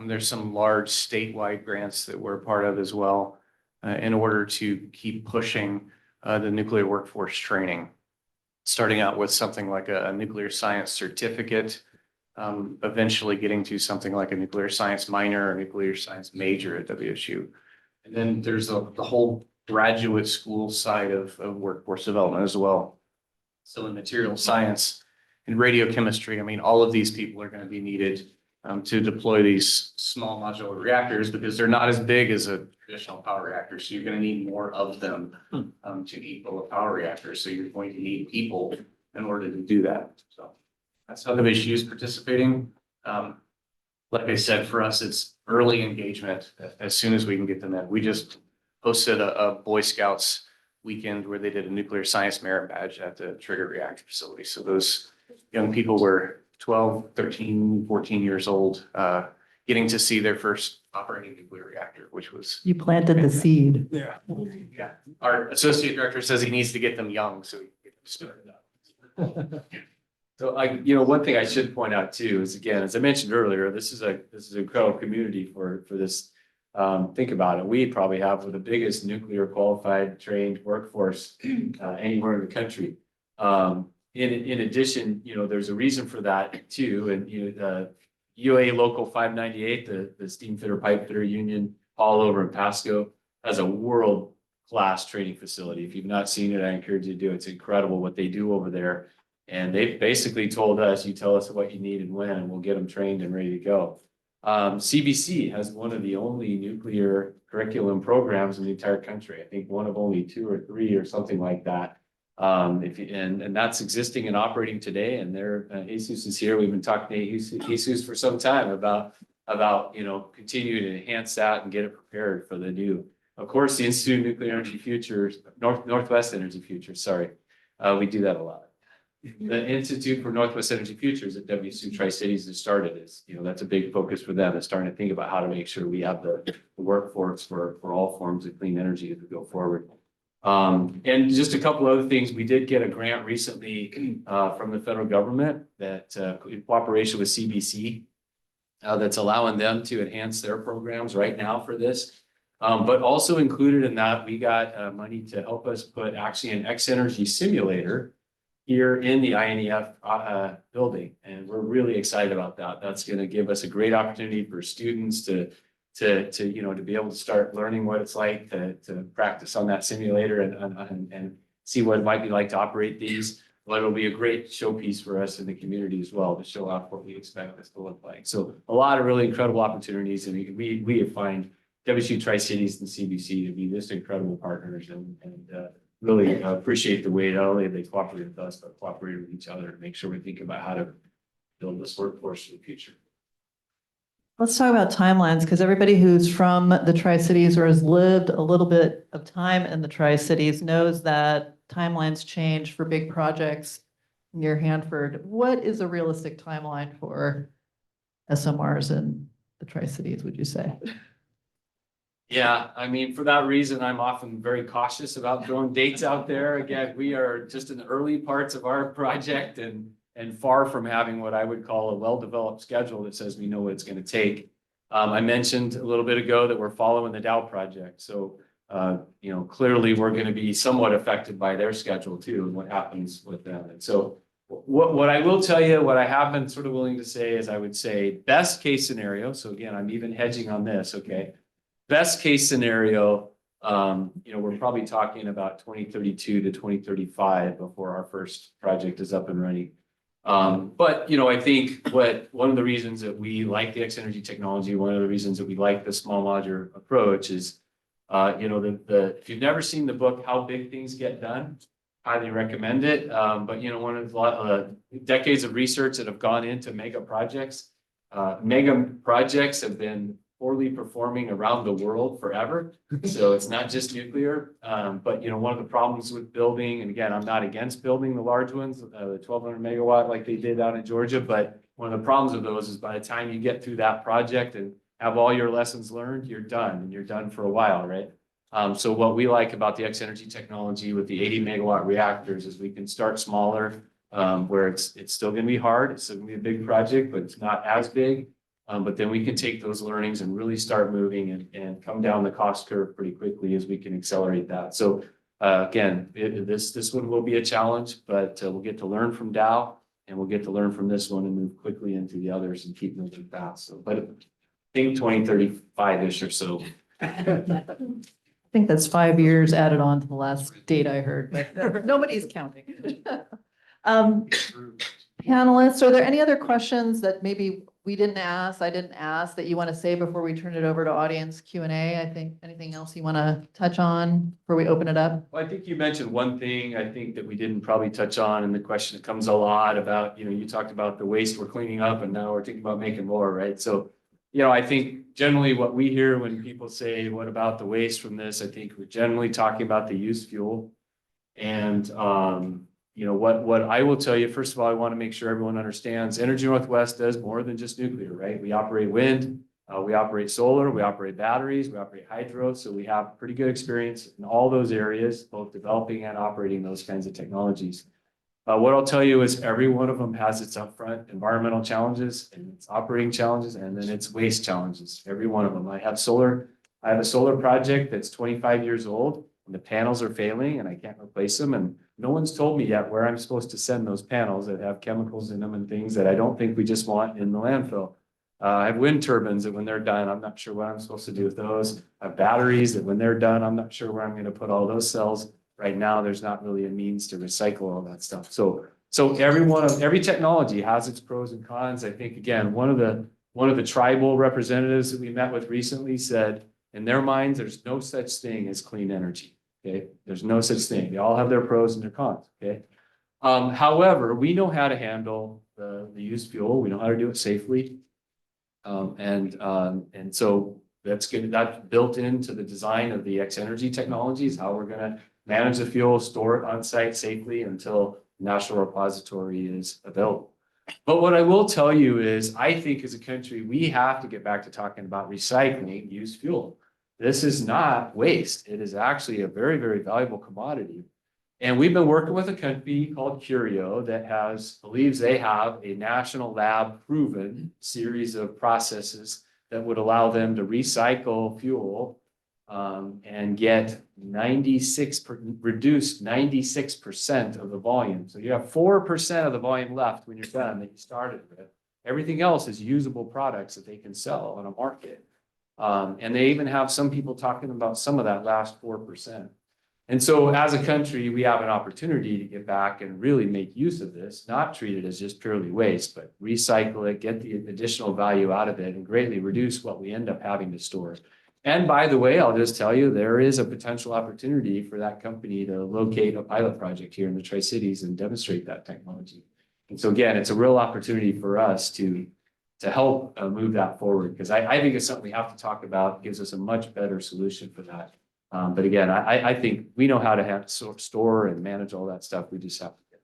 There's some large statewide grants that we're a part of as well, in order to keep pushing the nuclear workforce training, starting out with something like a nuclear science certificate, eventually getting to something like a nuclear science minor or nuclear science major at WSU. And then there's the whole graduate school side of workforce development as well. So in material science and radiochemistry, all of these people are going to be needed to deploy these small modular reactors because they're not as big as a traditional power reactor. So you're going to need more of them to equal a power reactor. So you're going to need people in order to do that. So that's how the WSU is participating. Like I said, for us, it's early engagement as soon as we can get them in. We just hosted a Boy Scouts weekend where they did a nuclear science merit badge at the trigger reactor facility. So those young people were 12, 13, 14 years old, getting to see their first operating nuclear reactor, which was. You planted the seed. Yeah. Yeah. Our associate director says he needs to get them young, so we can get them started up. So one thing I should point out too is, again, as I mentioned earlier, this is an incredible community for this. Think about it. We probably have the biggest nuclear qualified trained workforce anywhere in the country. In addition, there's a reason for that too. And UA Local 598, the steam fitter, pipe fitter union, all over in Pasco, has a world-class training facility. If you've not seen it, I encourage you to do it. It's incredible what they do over there. And they've basically told us, you tell us what you need and when, and we'll get them trained and ready to go. CBC has one of the only nuclear curriculum programs in the entire country. I think one of only 2 or 3 or something like that. And that's existing and operating today. And there, Jesus is here. We've been talking to Jesus for some time about continuing to enhance that and get it prepared for the new. Of course, the Institute of Nuclear Energy Futures, Northwest Energy Futures. Sorry, we do that a lot. The Institute for Northwest Energy Futures at WSU Tri-Cities has started is, that's a big focus for them, is starting to think about how to make sure we have the workforce for all forms of clean energy as we go forward. And just a couple other things, we did get a grant recently from the federal government that in cooperation with CBC that's allowing them to enhance their programs right now for this. But also included in that, we got money to help us put actually an X-Energy simulator here in the INEF building. And we're really excited about that. That's going to give us a great opportunity for students to be able to start learning what it's like to practice on that simulator and see what it might be like to operate these. But it'll be a great showpiece for us in the community as well to show off what we expect this to look like. So a lot of really incredible opportunities, and we find WSU Tri-Cities and CBC to be just incredible partners, and really appreciate the way not only they cooperate with us, but cooperate with each other to make sure we think about how to build this workforce for the future. Let's talk about timelines, because everybody who's from the Tri-Cities or has lived a little bit of time in the Tri-Cities knows that timelines change for big projects near Hanford. What is a realistic timeline for SMRs in the Tri-Cities, would you say? Yeah, I mean, for that reason, I'm often very cautious about throwing dates out there. Again, we are just in the early parts of our project and far from having what I would call a well-developed schedule that says we know what it's going to take. I mentioned a little bit ago that we're following the Dow project. So, clearly we're going to be somewhat affected by their schedule too and what happens with them. And so what I will tell you, what I have been sort of willing to say is I would say best case scenario. So again, I'm even hedging on this. Okay. Best case scenario, we're probably talking about 2032 to 2035 before our first project is up and running. But I think one of the reasons that we like the X-Energy technology, one of the reasons that we like the small modular approach is, if you've never seen the book, How Big Things Get Done, highly recommend it. But one of the decades of research that have gone into mega projects have been poorly performing around the world forever. So it's not just nuclear, but one of the problems with building, and again, I'm not against building the large ones, the 1200 megawatt like they did out in Georgia, but one of the problems of those is by the time you get through that project and have all your lessons learned, you're done, and you're done for a while, right? So what we like about the X-Energy technology with the 80 megawatt reactors is we can start smaller, where it's still going to be hard. It's still going to be a big project, but it's not as big. But then we can take those learnings and really start moving and come down the cost curve pretty quickly as we can accelerate that. So again, this one will be a challenge, but we'll get to learn from Dow and we'll get to learn from this one and move quickly into the others and keep moving fast. So, but I think 2035-ish or so. I think that's 5 years added on to the last date I heard, but nobody's counting. Panelists, are there any other questions that maybe I didn't ask that you want to say before we turn it over to audience Q&A? I think anything else you want to touch on before we open it up? Well, I think you mentioned one thing I think that we didn't probably touch on, and the question that comes a lot about, you talked about the waste we're cleaning up and now we're thinking about making more, right? So, I think generally what we hear when people say, what about the waste from this? I think we're generally talking about the used fuel. And, what I will tell you, first of all, I want to make sure everyone understands Energy Northwest does more than just nuclear, right? We operate wind, we operate solar, we operate batteries, we operate hydro. So we have pretty good experience in all those areas, both developing and operating those kinds of technologies. What I'll tell you is every one of them has its upfront environmental challenges and its operating challenges, and then its waste challenges, every one of them. I have a solar project that's 25 years old and the panels are failing and I can't replace them. And no one's told me yet where I'm supposed to send those panels that have chemicals in them and things that I don't think we just want in the landfill. I have wind turbines that when they're done, I'm not sure what I'm supposed to do with those. I have batteries that when they're done, I'm not sure where I'm gonna put all those cells. Right now, there's not really a means to recycle all that stuff. So every technology has its pros and cons. I think, again, one of the tribal representatives that we met with recently said, in their minds, there's no such thing as clean energy. Okay, there's no such thing. They all have their pros and their cons. Okay. However, we know how to handle the used fuel. We know how to do it safely. And so that's good. That's built into the design of the X Energy technologies, how we're gonna manage the fuel, store it on site safely until national repository is available. But what I will tell you is, I think as a country, we have to get back to talking about recycling used fuel. This is not waste. It is actually a very, very valuable commodity. And we've been working with a company called Curio that believes they have a national lab proven series of processes that would allow them to recycle fuel and get reduced 96% of the volume. So you have 4% of the volume left when you're done that you started with. Everything else is usable products that they can sell on a market. And they even have some people talking about some of that last 4%. And so as a country, we have an opportunity to get back and really make use of this, not treat it as just purely waste, but recycle it, get the additional value out of it, and greatly reduce what we end up having to store. And by the way, I'll just tell you, there is a potential opportunity for that company to locate a pilot project here in the Tri-Cities and demonstrate that technology. And so again, it's a real opportunity for us to help move that forward, because I think it's something we have to talk about, gives us a much better solution for that. But again, I think we know how to store and manage all that stuff. We just have to get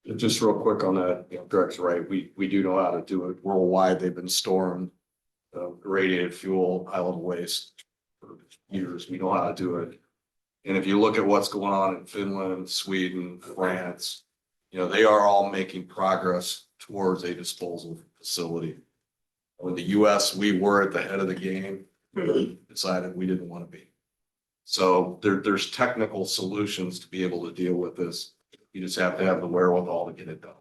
it. Just real quick on that, Greg's right. We do know how to do it worldwide. They've been storing irradiated fuel, high level waste for years. We know how to do it. And if you look at what's going on in Finland, Sweden, France, they are all making progress towards a disposal facility. In the US, we were at the head of the game, decided we didn't want to be. So there's technical solutions to be able to deal with this. You just have to have the wherewithal to get it done.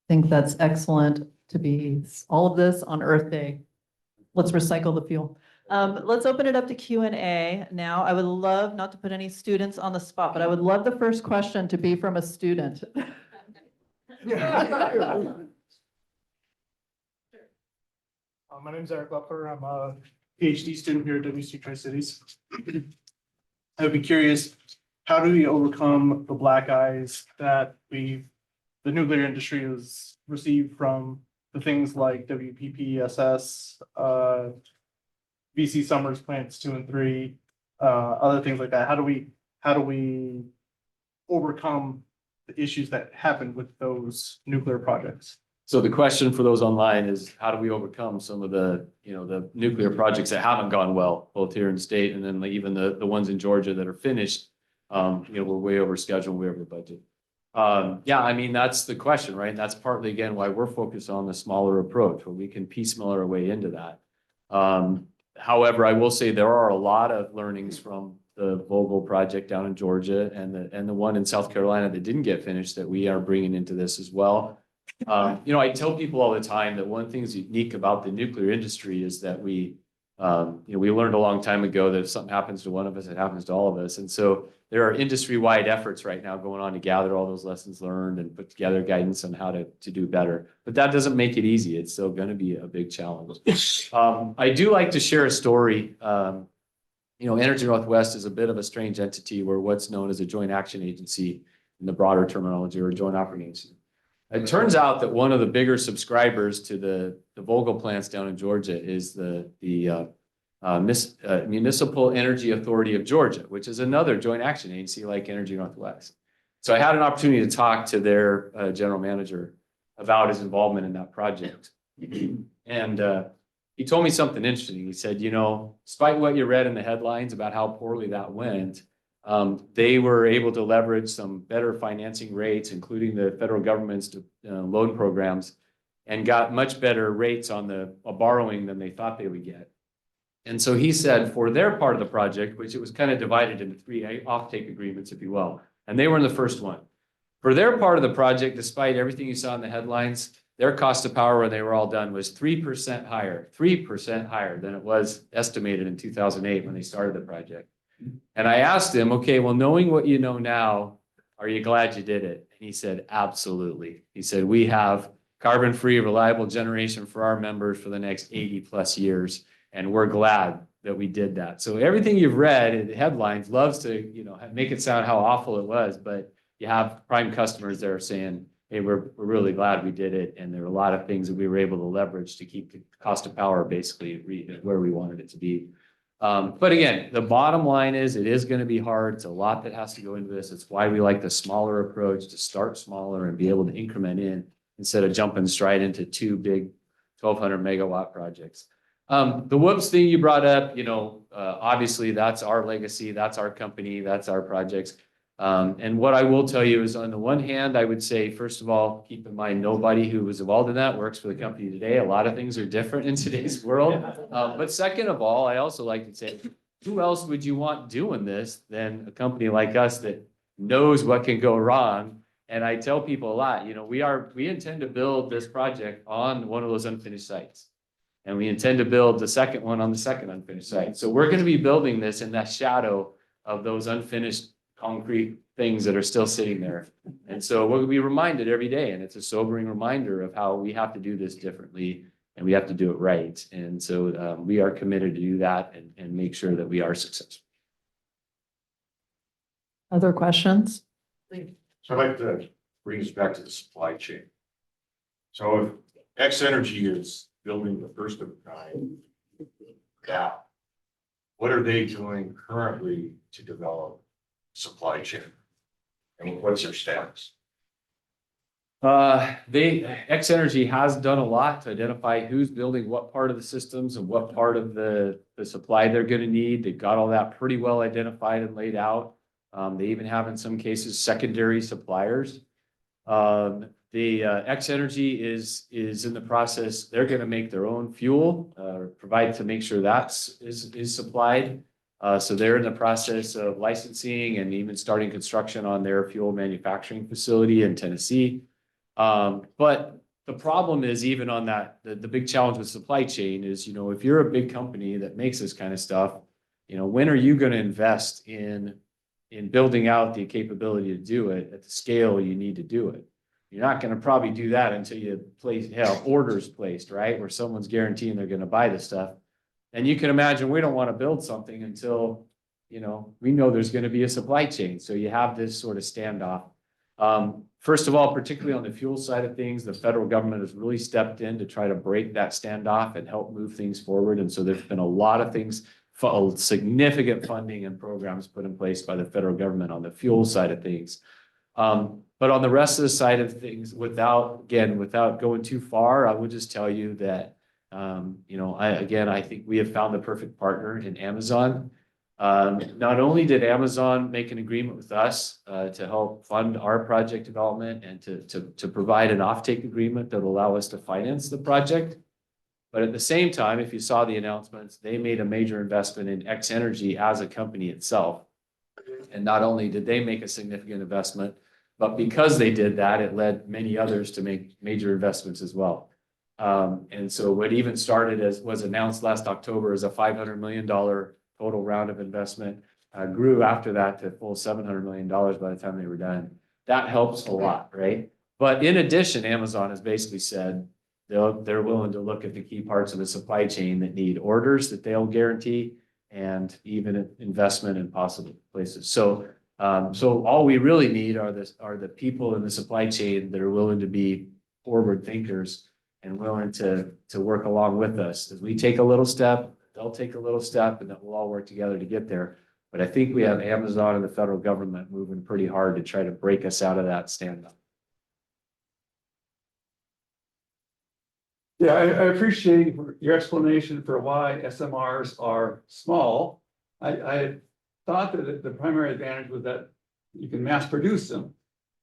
I think that's excellent to be all of this on Earth Day. Let's recycle the fuel. Let's open it up to Q&A now. I would love, not to put any students on the spot, but I would love the first question to be from a student. My name is Eric Lepper. I'm a PhD student here at WSU Tri-Cities. I would be curious, how do we overcome the black eyes that the nuclear industry has received from the things like WPPSS, VC Summers plants 2 and 3, other things like that? How do we overcome the issues that happen with those nuclear projects? So the question for those online is, how do we overcome some of the nuclear projects that haven't gone well, both here in the state and then even the ones in Georgia that are finished? We're way over schedule, way over budget. Yeah, I mean, that's the question, right? And that's partly, again, why we're focused on the smaller approach, where we can piecemeal our way into that. However, I will say there are a lot of learnings from the Vogtle project down in Georgia and the one in South Carolina that didn't get finished that we are bringing into this as well. I tell people all the time that one thing that's unique about the nuclear industry is that we learned a long time ago that if something happens to one of us, it happens to all of us. And so there are industry-wide efforts right now going on to gather all those lessons learned and put together guidance on how to do better. But that doesn't make it easy. It's still going to be a big challenge. I do like to share a story. Energy Northwest is a bit of a strange entity where what's known as a joint action agency in the broader terminology, or a joint operating agency. It turns out that one of the bigger subscribers to the Vogtle plants down in Georgia is the Municipal Energy Authority of Georgia, which is another joint action agency like Energy Northwest. So I had an opportunity to talk to their general manager about his involvement in that project. And he told me something interesting. He said, despite what you read in the headlines about how poorly that went, they were able to leverage some better financing rates, including the federal government's loan programs, and got much better rates on the borrowing than they thought they would get. And so he said for their part of the project, which it was kind of divided into 3 offtake agreements, if you will, and they were in the first one. For their part of the project, despite everything you saw in the headlines, their cost of power when they were all done was 3% higher than it was estimated in 2008 when they started the project. And I asked him, okay, well, knowing what you know now, are you glad you did it? And he said, absolutely. He said, we have carbon-free, reliable generation for our members for the next 80 plus years. And we're glad that we did that. So everything you've read in the headlines loves to, make it sound how awful it was, but you have prime customers that are saying, hey, we're really glad we did it. And there are a lot of things that we were able to leverage to keep the cost of power basically where we wanted it to be. But again, the bottom line is it is going to be hard. It's a lot that has to go into this. It's why we like the smaller approach, to start smaller and be able to increment in instead of jumping straight into two big 1,200 megawatt projects. The whoops thing you brought up, obviously that's our legacy, that's our company, that's our projects. And what I will tell you is on the one hand, I would say, first of all, keep in mind, nobody who was involved in that works for the company today. A lot of things are different in today's world. But second of all, I also like to say, who else would you want doing this than a company like us that knows what can go wrong? And I tell people a lot, we intend to build this project on one of those unfinished sites. And we intend to build the second one on the second unfinished site. So we're going to be building this in that shadow of those unfinished concrete things that are still sitting there. And so we'll be reminded every day, and it's a sobering reminder of how we have to do this differently and we have to do it right. And so we are committed to do that and make sure that we are successful. Other questions? So I'd like to bring us back to the supply chain. So if X Energy is building the first of a kind, what are they doing currently to develop supply chain? And what's their status? X Energy has done a lot to identify who's building what part of the systems and what part of the supply they're going to need. They've got all that pretty well identified and laid out. They even have, in some cases, secondary suppliers. X Energy is in the process. They're going to make their own fuel, provide to make sure that is supplied. So they're in the process of licensing and even starting construction on their fuel manufacturing facility in Tennessee. But the problem is, even on that, the big challenge with supply chain is, if you're a big company that makes this kind of stuff, when are you going to invest in building out the capability to do it at the scale you need to do it? You're not going to probably do that until you have orders placed, right? Where someone's guaranteeing they're going to buy the stuff. And you can imagine we don't want to build something until, we know there's going to be a supply chain. So you have this sort of standoff. First of all, particularly on the fuel side of things, the federal government has really stepped in to try to break that standoff and help move things forward. And so there's been a lot of things, significant funding and programs put in place by the federal government on the fuel side of things. But on the rest of the side of things, without going too far, I would just tell you that, I think we have found the perfect partner in Amazon. Not only did Amazon make an agreement with us to help fund our project development and to provide an offtake agreement that will allow us to finance the project, but at the same time, if you saw the announcements, they made a major investment in X Energy as a company itself. And not only did they make a significant investment, but because they did that, it led many others to make major investments as well. And so what even started was announced last October as a $500 million total round of investment, grew after that to full $700 million by the time they were done. That helps a lot, right? But in addition, Amazon has basically said they're willing to look at the key parts of the supply chain that need orders that they'll guarantee and even investment in possible places. So all we really need are the people in the supply chain that are willing to be forward thinkers and willing to work along with us. As we take a little step, they'll take a little step, and then we'll all work together to get there. But I think we have Amazon and the federal government moving pretty hard to try to break us out of that standoff. Yeah, I appreciate your explanation for why SMRs are small. I thought that the primary advantage was that you can mass produce them,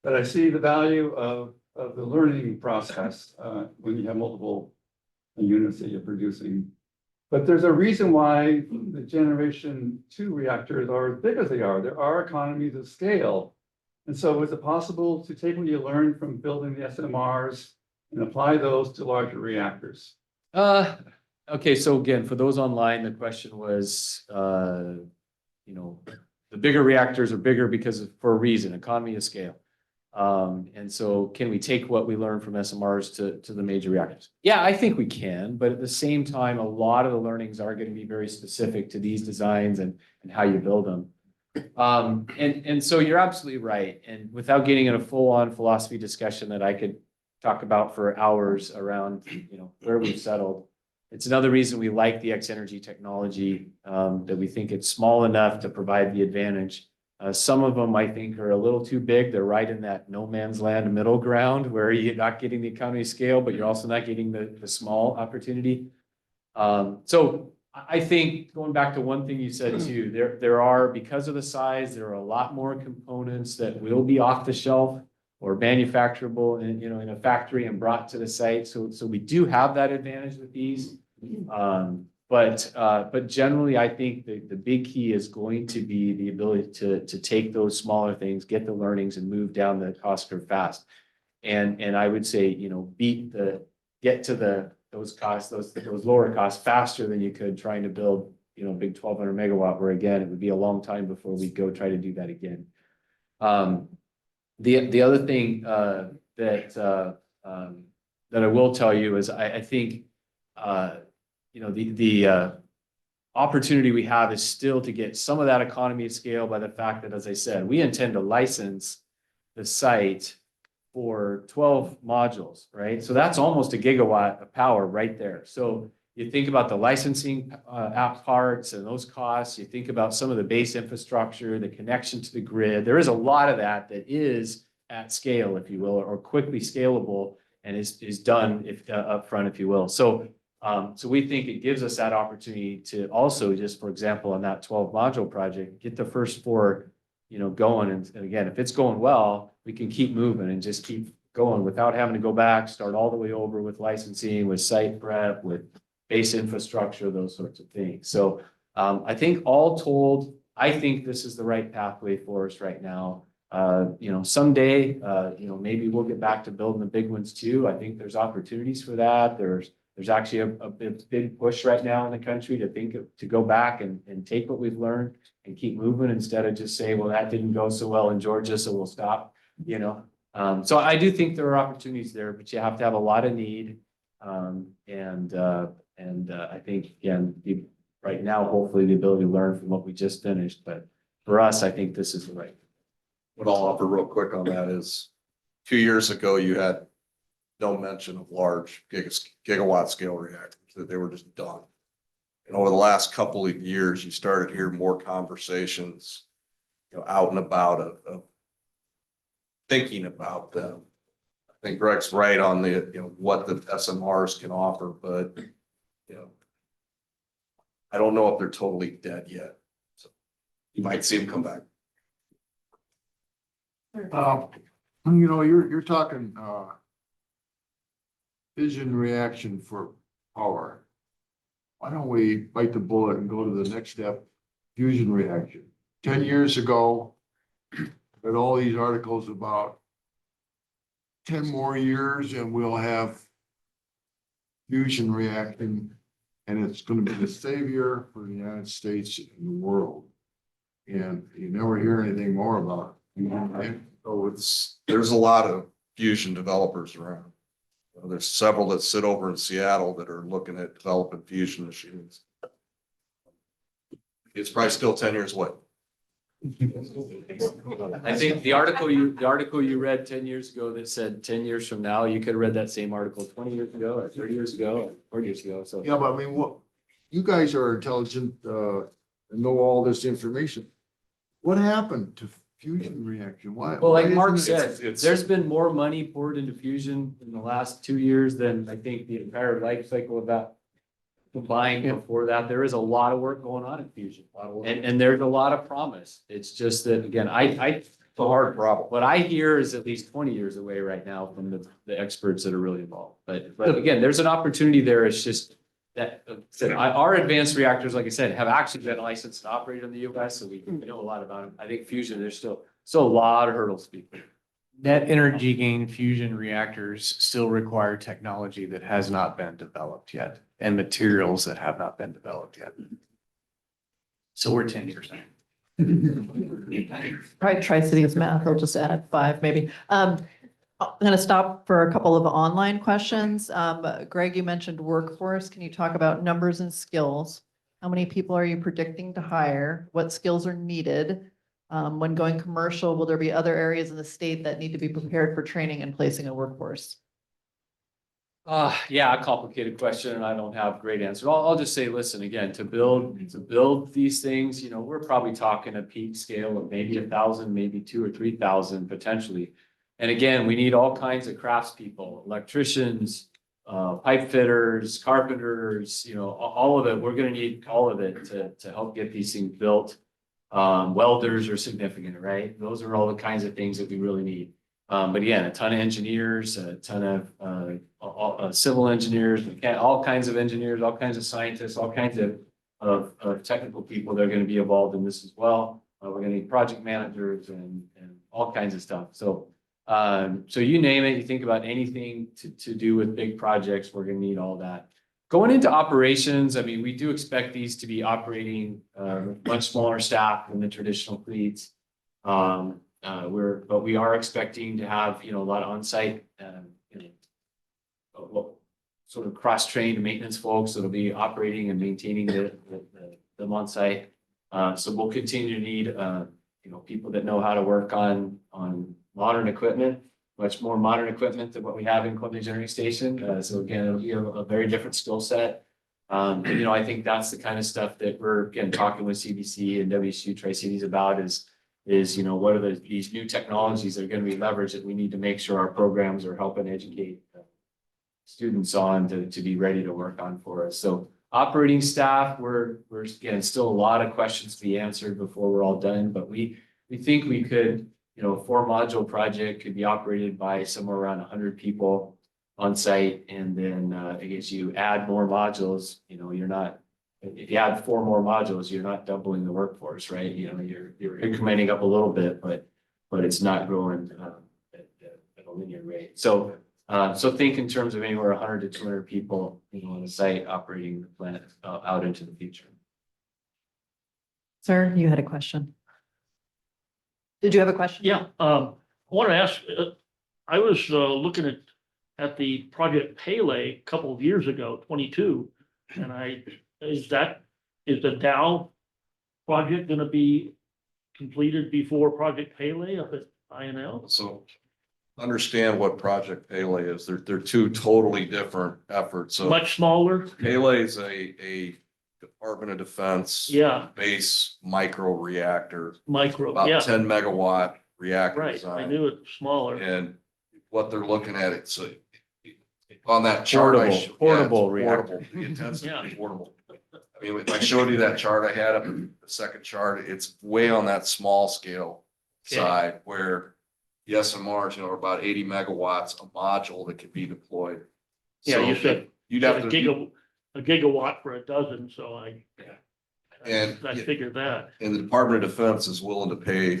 but I see the value of the learning process when you have multiple units that you're producing. But there's a reason why the generation 2 reactors are as big as they are. There are economies of scale. And so is it possible to take what you learned from building the SMRs and apply those to larger reactors? Okay, so again, for those online, the question was, you know, the bigger reactors are bigger for a reason, economy of scale. And so can we take what we learned from SMRs to the major reactors? Yeah, I think we can, but at the same time, a lot of the learnings are going to be very specific to these designs and how you build them. And so you're absolutely right. And without getting in a full-on philosophy discussion that I could talk about for hours around, you know, where we've settled, it's another reason we like the X energy technology, that we think it's small enough to provide the advantage. Some of them I think are a little too big. They're right in that no man's land middle ground where you're not getting the economy of scale, but you're also not getting the small opportunity. So I think going back to one thing you said too, there are, because of the size, there are a lot more components that will be off the shelf or manufacturable in, you know, in a factory and brought to the site. So we do have that advantage with these. But generally, I think the big key is going to be the ability to take those smaller things, get the learnings and move down the cost curve fast. And I would say, you know, get to those costs, those lower costs faster than you could trying to build, you know, big 1,200 megawatt, where again, it would be a long time before we go try to do that again. The other thing that I will tell you is I think you know, the opportunity we have is still to get some of that economy of scale by the fact that, as I said, we intend to license the site for 12 modules, right? So that's almost a gigawatt of power right there. So you think about the licensing app parts and those costs, you think about some of the base infrastructure, the connection to the grid. There is a lot of that is at scale, if you will, or quickly scalable and is done upfront, if you will. So we think it gives us that opportunity to also just, for example, on that 12 module project, get the first 4, you know, going. And again, if it's going well, we can keep moving and just keep going without having to go back, start all the way over with licensing, with site prep, with base infrastructure, those sorts of things. So I think all told, I think this is the right pathway for us right now. You know, someday, you know, maybe we'll get back to building the big ones too. I think there's opportunities for that. There's actually a big push right now in the country to go back and take what we've learned and keep moving instead of just say, well, that didn't go so well in Georgia, so we'll stop, you know. So I do think there are opportunities there, but you have to have a lot of need. I think, again, right now, hopefully the ability to learn from what we just finished, but for us, I think this is the right. What I'll offer real quick on that is 2 years ago, you had no mention of large gigawatt scale reactors, that they were just done. And over the last couple of years, you started hearing more conversations, you know, out and about of thinking about them. I think Greg's right on the, you know, what the SMRs can offer, but, you know, I don't know if they're totally dead yet. So you might see them come back. You know, you're talking, fission reaction for power. Why don't we bite the bullet and go to the next step, fusion reaction? 10 years ago, read all these articles about 10 more years and we'll have fusion reaction and it's going to be the savior for the United States and the world. And you never hear anything more about it. So there's a lot of fusion developers around. There's several that sit over in Seattle that are looking at developing fusion machines. It's probably still 10 years away. I think the article you read 10 years ago that said 10 years from now, you could have read that same article 20 years ago or 30 years ago or 40 years ago. So Yeah, but I mean, what, you guys are intelligent, and know all this information. What happened to fusion reaction? Why? well, like why Mark isn't it- said, there's been more money poured into fusion in the last 2 years than I think the entire life cycle of that combined before that. There is a lot of work going on in fusion. And there's a lot of promise. It's just that, again, it's a hard problem. What I hear is at least 20 years away right now from the experts that are really involved. But again, there's an opportunity there. It's just that our advanced reactors, like I said, have actually been licensed to operate in the US, so we know a lot about them. I think fusion, there's still a lot of hurdles to be cleared. net energy gain fusion reactors still require technology that has not been developed yet and materials that have not been developed yet. So we're 10 years out. Probably Tri-Cities math, I'll just add 5 maybe. I'm going to stop for a couple of online questions. Greg, you mentioned workforce. Can you talk about numbers and skills? How many people are you predicting to hire? What skills are needed? When going commercial, will there be other areas in the state that need to be prepared for training and placing a workforce? Yeah, a complicated question, and I don't have great answers. I'll just say, listen, again, to build these things, you know, we're probably talking a peak scale of maybe 1,000, maybe 2,000 or 3,000 potentially. And again, we need all kinds of craftspeople, electricians, pipe fitters, carpenters, you know, all of it. We're gonna need all of it to help get these things built. Welders are significant, right? Those are all the kinds of things that we really need. But again, a ton of engineers, a ton of civil engineers, all kinds of engineers, all kinds of scientists, all kinds of technical people that are going to be involved in this as well. We're going to need project managers and all kinds of stuff. So you name it, you think about anything to do with big projects, we're going to need all that. Going into operations, I mean, we do expect these to be operating much smaller staff than the traditional fleets. But we are expecting to have, you know, a lot of on-site, you know, sort of cross-trained maintenance folks that'll be operating and maintaining them on site. So we'll continue to need, you know, people that know how to work on modern equipment, much more modern equipment than what we have in Columbia Generating Station. So again, it'll be a very different skill set. And, you know, I think that's the kind of stuff that we're, again, talking with CBC and WSU Tri-Cities about is, you know, what are these new technologies that are going to be leveraged that we need to make sure our programs are helping educate students on to be ready to work on for us. So operating staff, we're again, still a lot of questions to be answered before we're all done, but we think we could, you know, a 4-module project could be operated by somewhere around 100 people on site. And then I guess you add more modules, you know, if you add 4 more modules, you're not doubling the workforce, right? You know, you're incrementing up a little bit, but it's not growing at a linear rate. So think in terms of anywhere 100 to 200 people, you know, on the site operating the plant out into the future. Sir, you had a question. Did you have a question? Yeah, I want to ask, I was looking at the Project Pele a couple of years ago, 22, and is the Dow project going to be completed before Project Pele up at INL? So understand what Project Pele is. They're 2 totally different efforts. So Much smaller? Pele is a Department of Defense base micro reactor, Micro, about yeah, 10 megawatt reactor right, I design. knew it smaller. And what they're looking at, it's on that chart. Portable Portable. The intensity is portable. I mean, I showed you that chart I had up in the second chart. It's way on that small scale side where the SMRs, you know, are about 80 megawatts a module that can be deployed. Yeah, So you said you'd have a to, gigawatt for a dozen, so I And- figured that. and the Department of Defense is willing to pay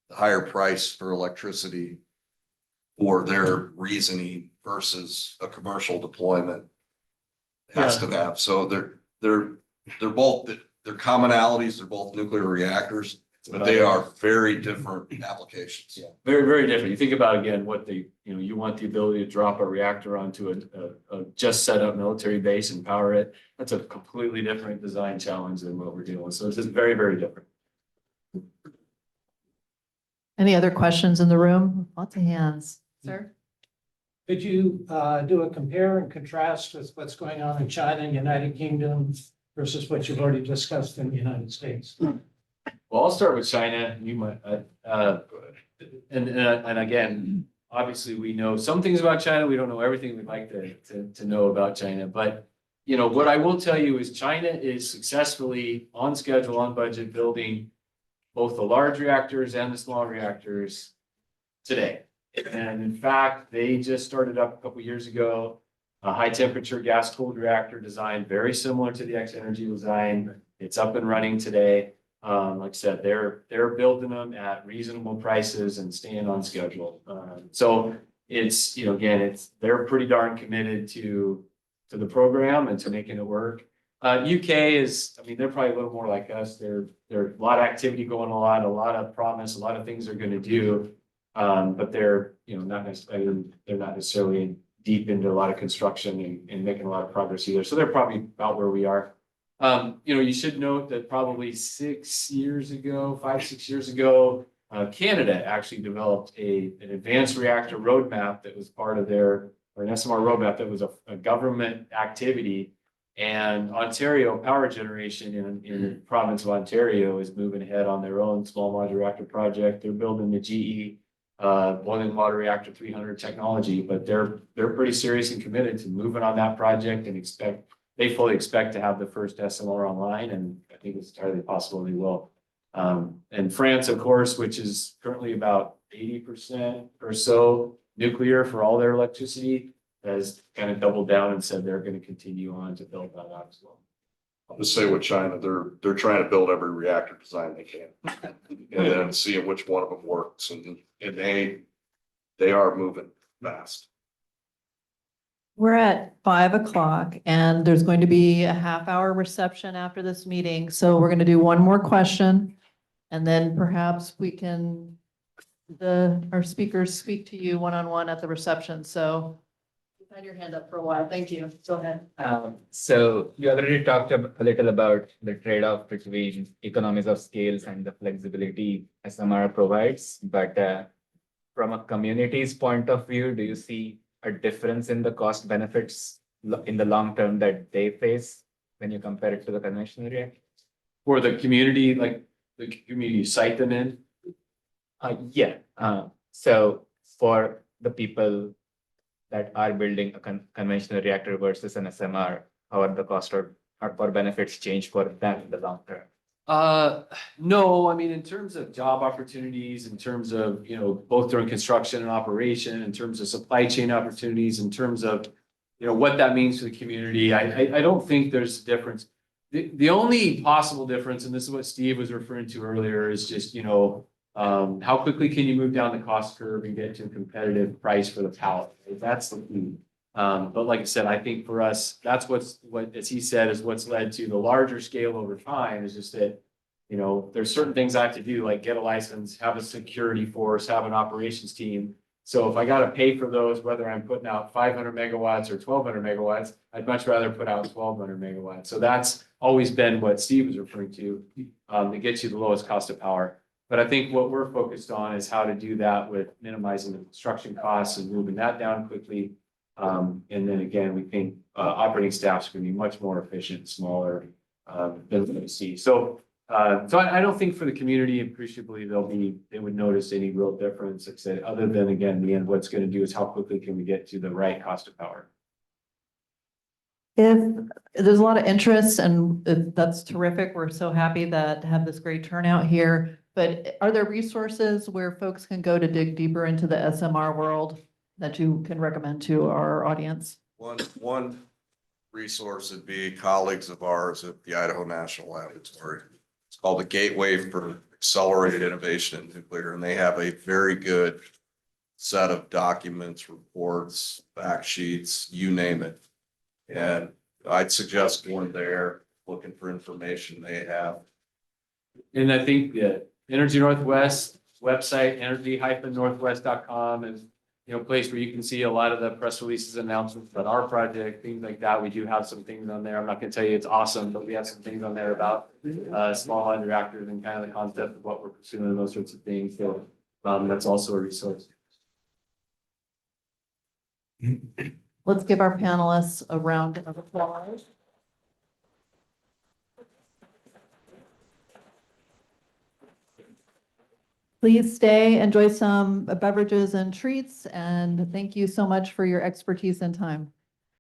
the higher price for electricity for their reasoning versus a commercial deployment has to have. So they're both, they're commonalities, they're both nuclear reactors, but they are very different applications. Yeah, very, very different. You think about, again, you want the ability to drop a reactor onto a just set up military base and power it. That's a completely different design challenge than what we're dealing with. So it's just very, very different. Any other questions in the room? Lots of hands. Sir? Could you do a compare and contrast with what's going on in China and United Kingdom versus what you've already discussed in the United States? Well, I'll start with China. You might, and again, obviously we know some things about China. We don't know everything we'd like to know about China. But, you know, what I will tell you is China is successfully on schedule, on budget, building both the large reactors and the small reactors today. And in fact, they just started up a couple of years ago, a high temperature gas cooled reactor design, very similar to the X Energy design. It's up and running today. Like I said, they're building them at reasonable prices and staying on schedule. So it's, again, they're pretty darn committed to the program and to making it work. UK is, they're probably a little more like us. There's a lot of activity going on, a lot of promise, a lot of things they're gonna do. But they're, not necessarily deep into a lot of construction and making a lot of progress either. So they're probably about where we are. You should note that probably 5, 6 years ago, Canada actually developed an advanced reactor roadmap that was part of or an SMR roadmap that was a government activity. And Ontario Power Generation in the province of Ontario is moving ahead on their own small modular reactor project. They're building the GE boiling water reactor 300 technology, but they're pretty serious and committed to moving on that project and they fully expect to have the first SMR online, and I think it's entirely possible they will. And France, of course, which is currently about 80% or so nuclear for all their electricity, has kind of doubled down and said they're going to continue on to build that out as well. I'll just say with China, they're trying to build every reactor design they can. And then seeing which one of them works, and they are moving fast. We're at 5 o'clock and there's going to be a half-hour reception after this meeting. So we're going to do one more question. And then perhaps we can, our speakers speak to you one-on-one at the reception. So you've had your hand up for a while. Thank you. Go ahead. So you already talked a little about the trade-off between economies of scales and the flexibility SMR provides, but from a community's point of view, do you see a difference in the cost benefits in the long term that they face when you compare it to the conventional reactor? For the community, like the community you site them in? Yeah. So for the people that are building a conventional reactor versus an SMR, how are the cost or benefits change for them in the long term? No, in terms of job opportunities, in terms of, both during construction and operation, in terms of supply chain opportunities, in terms of, what that means to the community, I don't think there's a difference. The only possible difference, and this is what Steve was referring to earlier, is just, how quickly can you move down the cost curve and get to a competitive price for the pallet? Right? That's the key. But like I said, I think for us, that's what, as he said, is what's led to the larger scale over time is just that, there's certain things I have to do, like get a license, have a security force, have an operations team. So if I got to pay for those, whether I'm putting out 500 megawatts or 1200 megawatts, I'd much rather put out 1200 megawatts. So that's always been what Steve was referring to get you the lowest cost of power. But I think what we're focused on is how to do that with minimizing the construction costs and moving that down quickly. And then again, we think operating staffs can be much more efficient, smaller than what we see. So I don't think for the community, appreciably, they would notice any real difference, like I said, other than again, in the end, what's going to do is how quickly can we get to the right cost of power. If there's a lot of interest and that's terrific. We're so happy to have this great turnout here. But are there resources where folks can go to dig deeper into the SMR world that you can recommend to our audience? One resource would be colleagues of ours at the Idaho National Laboratory. It's called the Gateway for Accelerated Innovation in Nuclear, and they have a very good set of documents, reports, fact sheets, you name it. And I'd suggest going there, looking for information they have. And I think the Energy Northwest website, energy-northwest.com is, a place where you can see a lot of the press releases, announcements about our project, things like that. We do have some things on there. I'm not going to tell you it's awesome, but we have some things on there about small modular reactors and kind of the concept of what we're pursuing and those sorts of things. So that's also a resource. Let's give our panelists a round of applause. Please stay, enjoy some beverages and treats, and thank you so much for your expertise and time.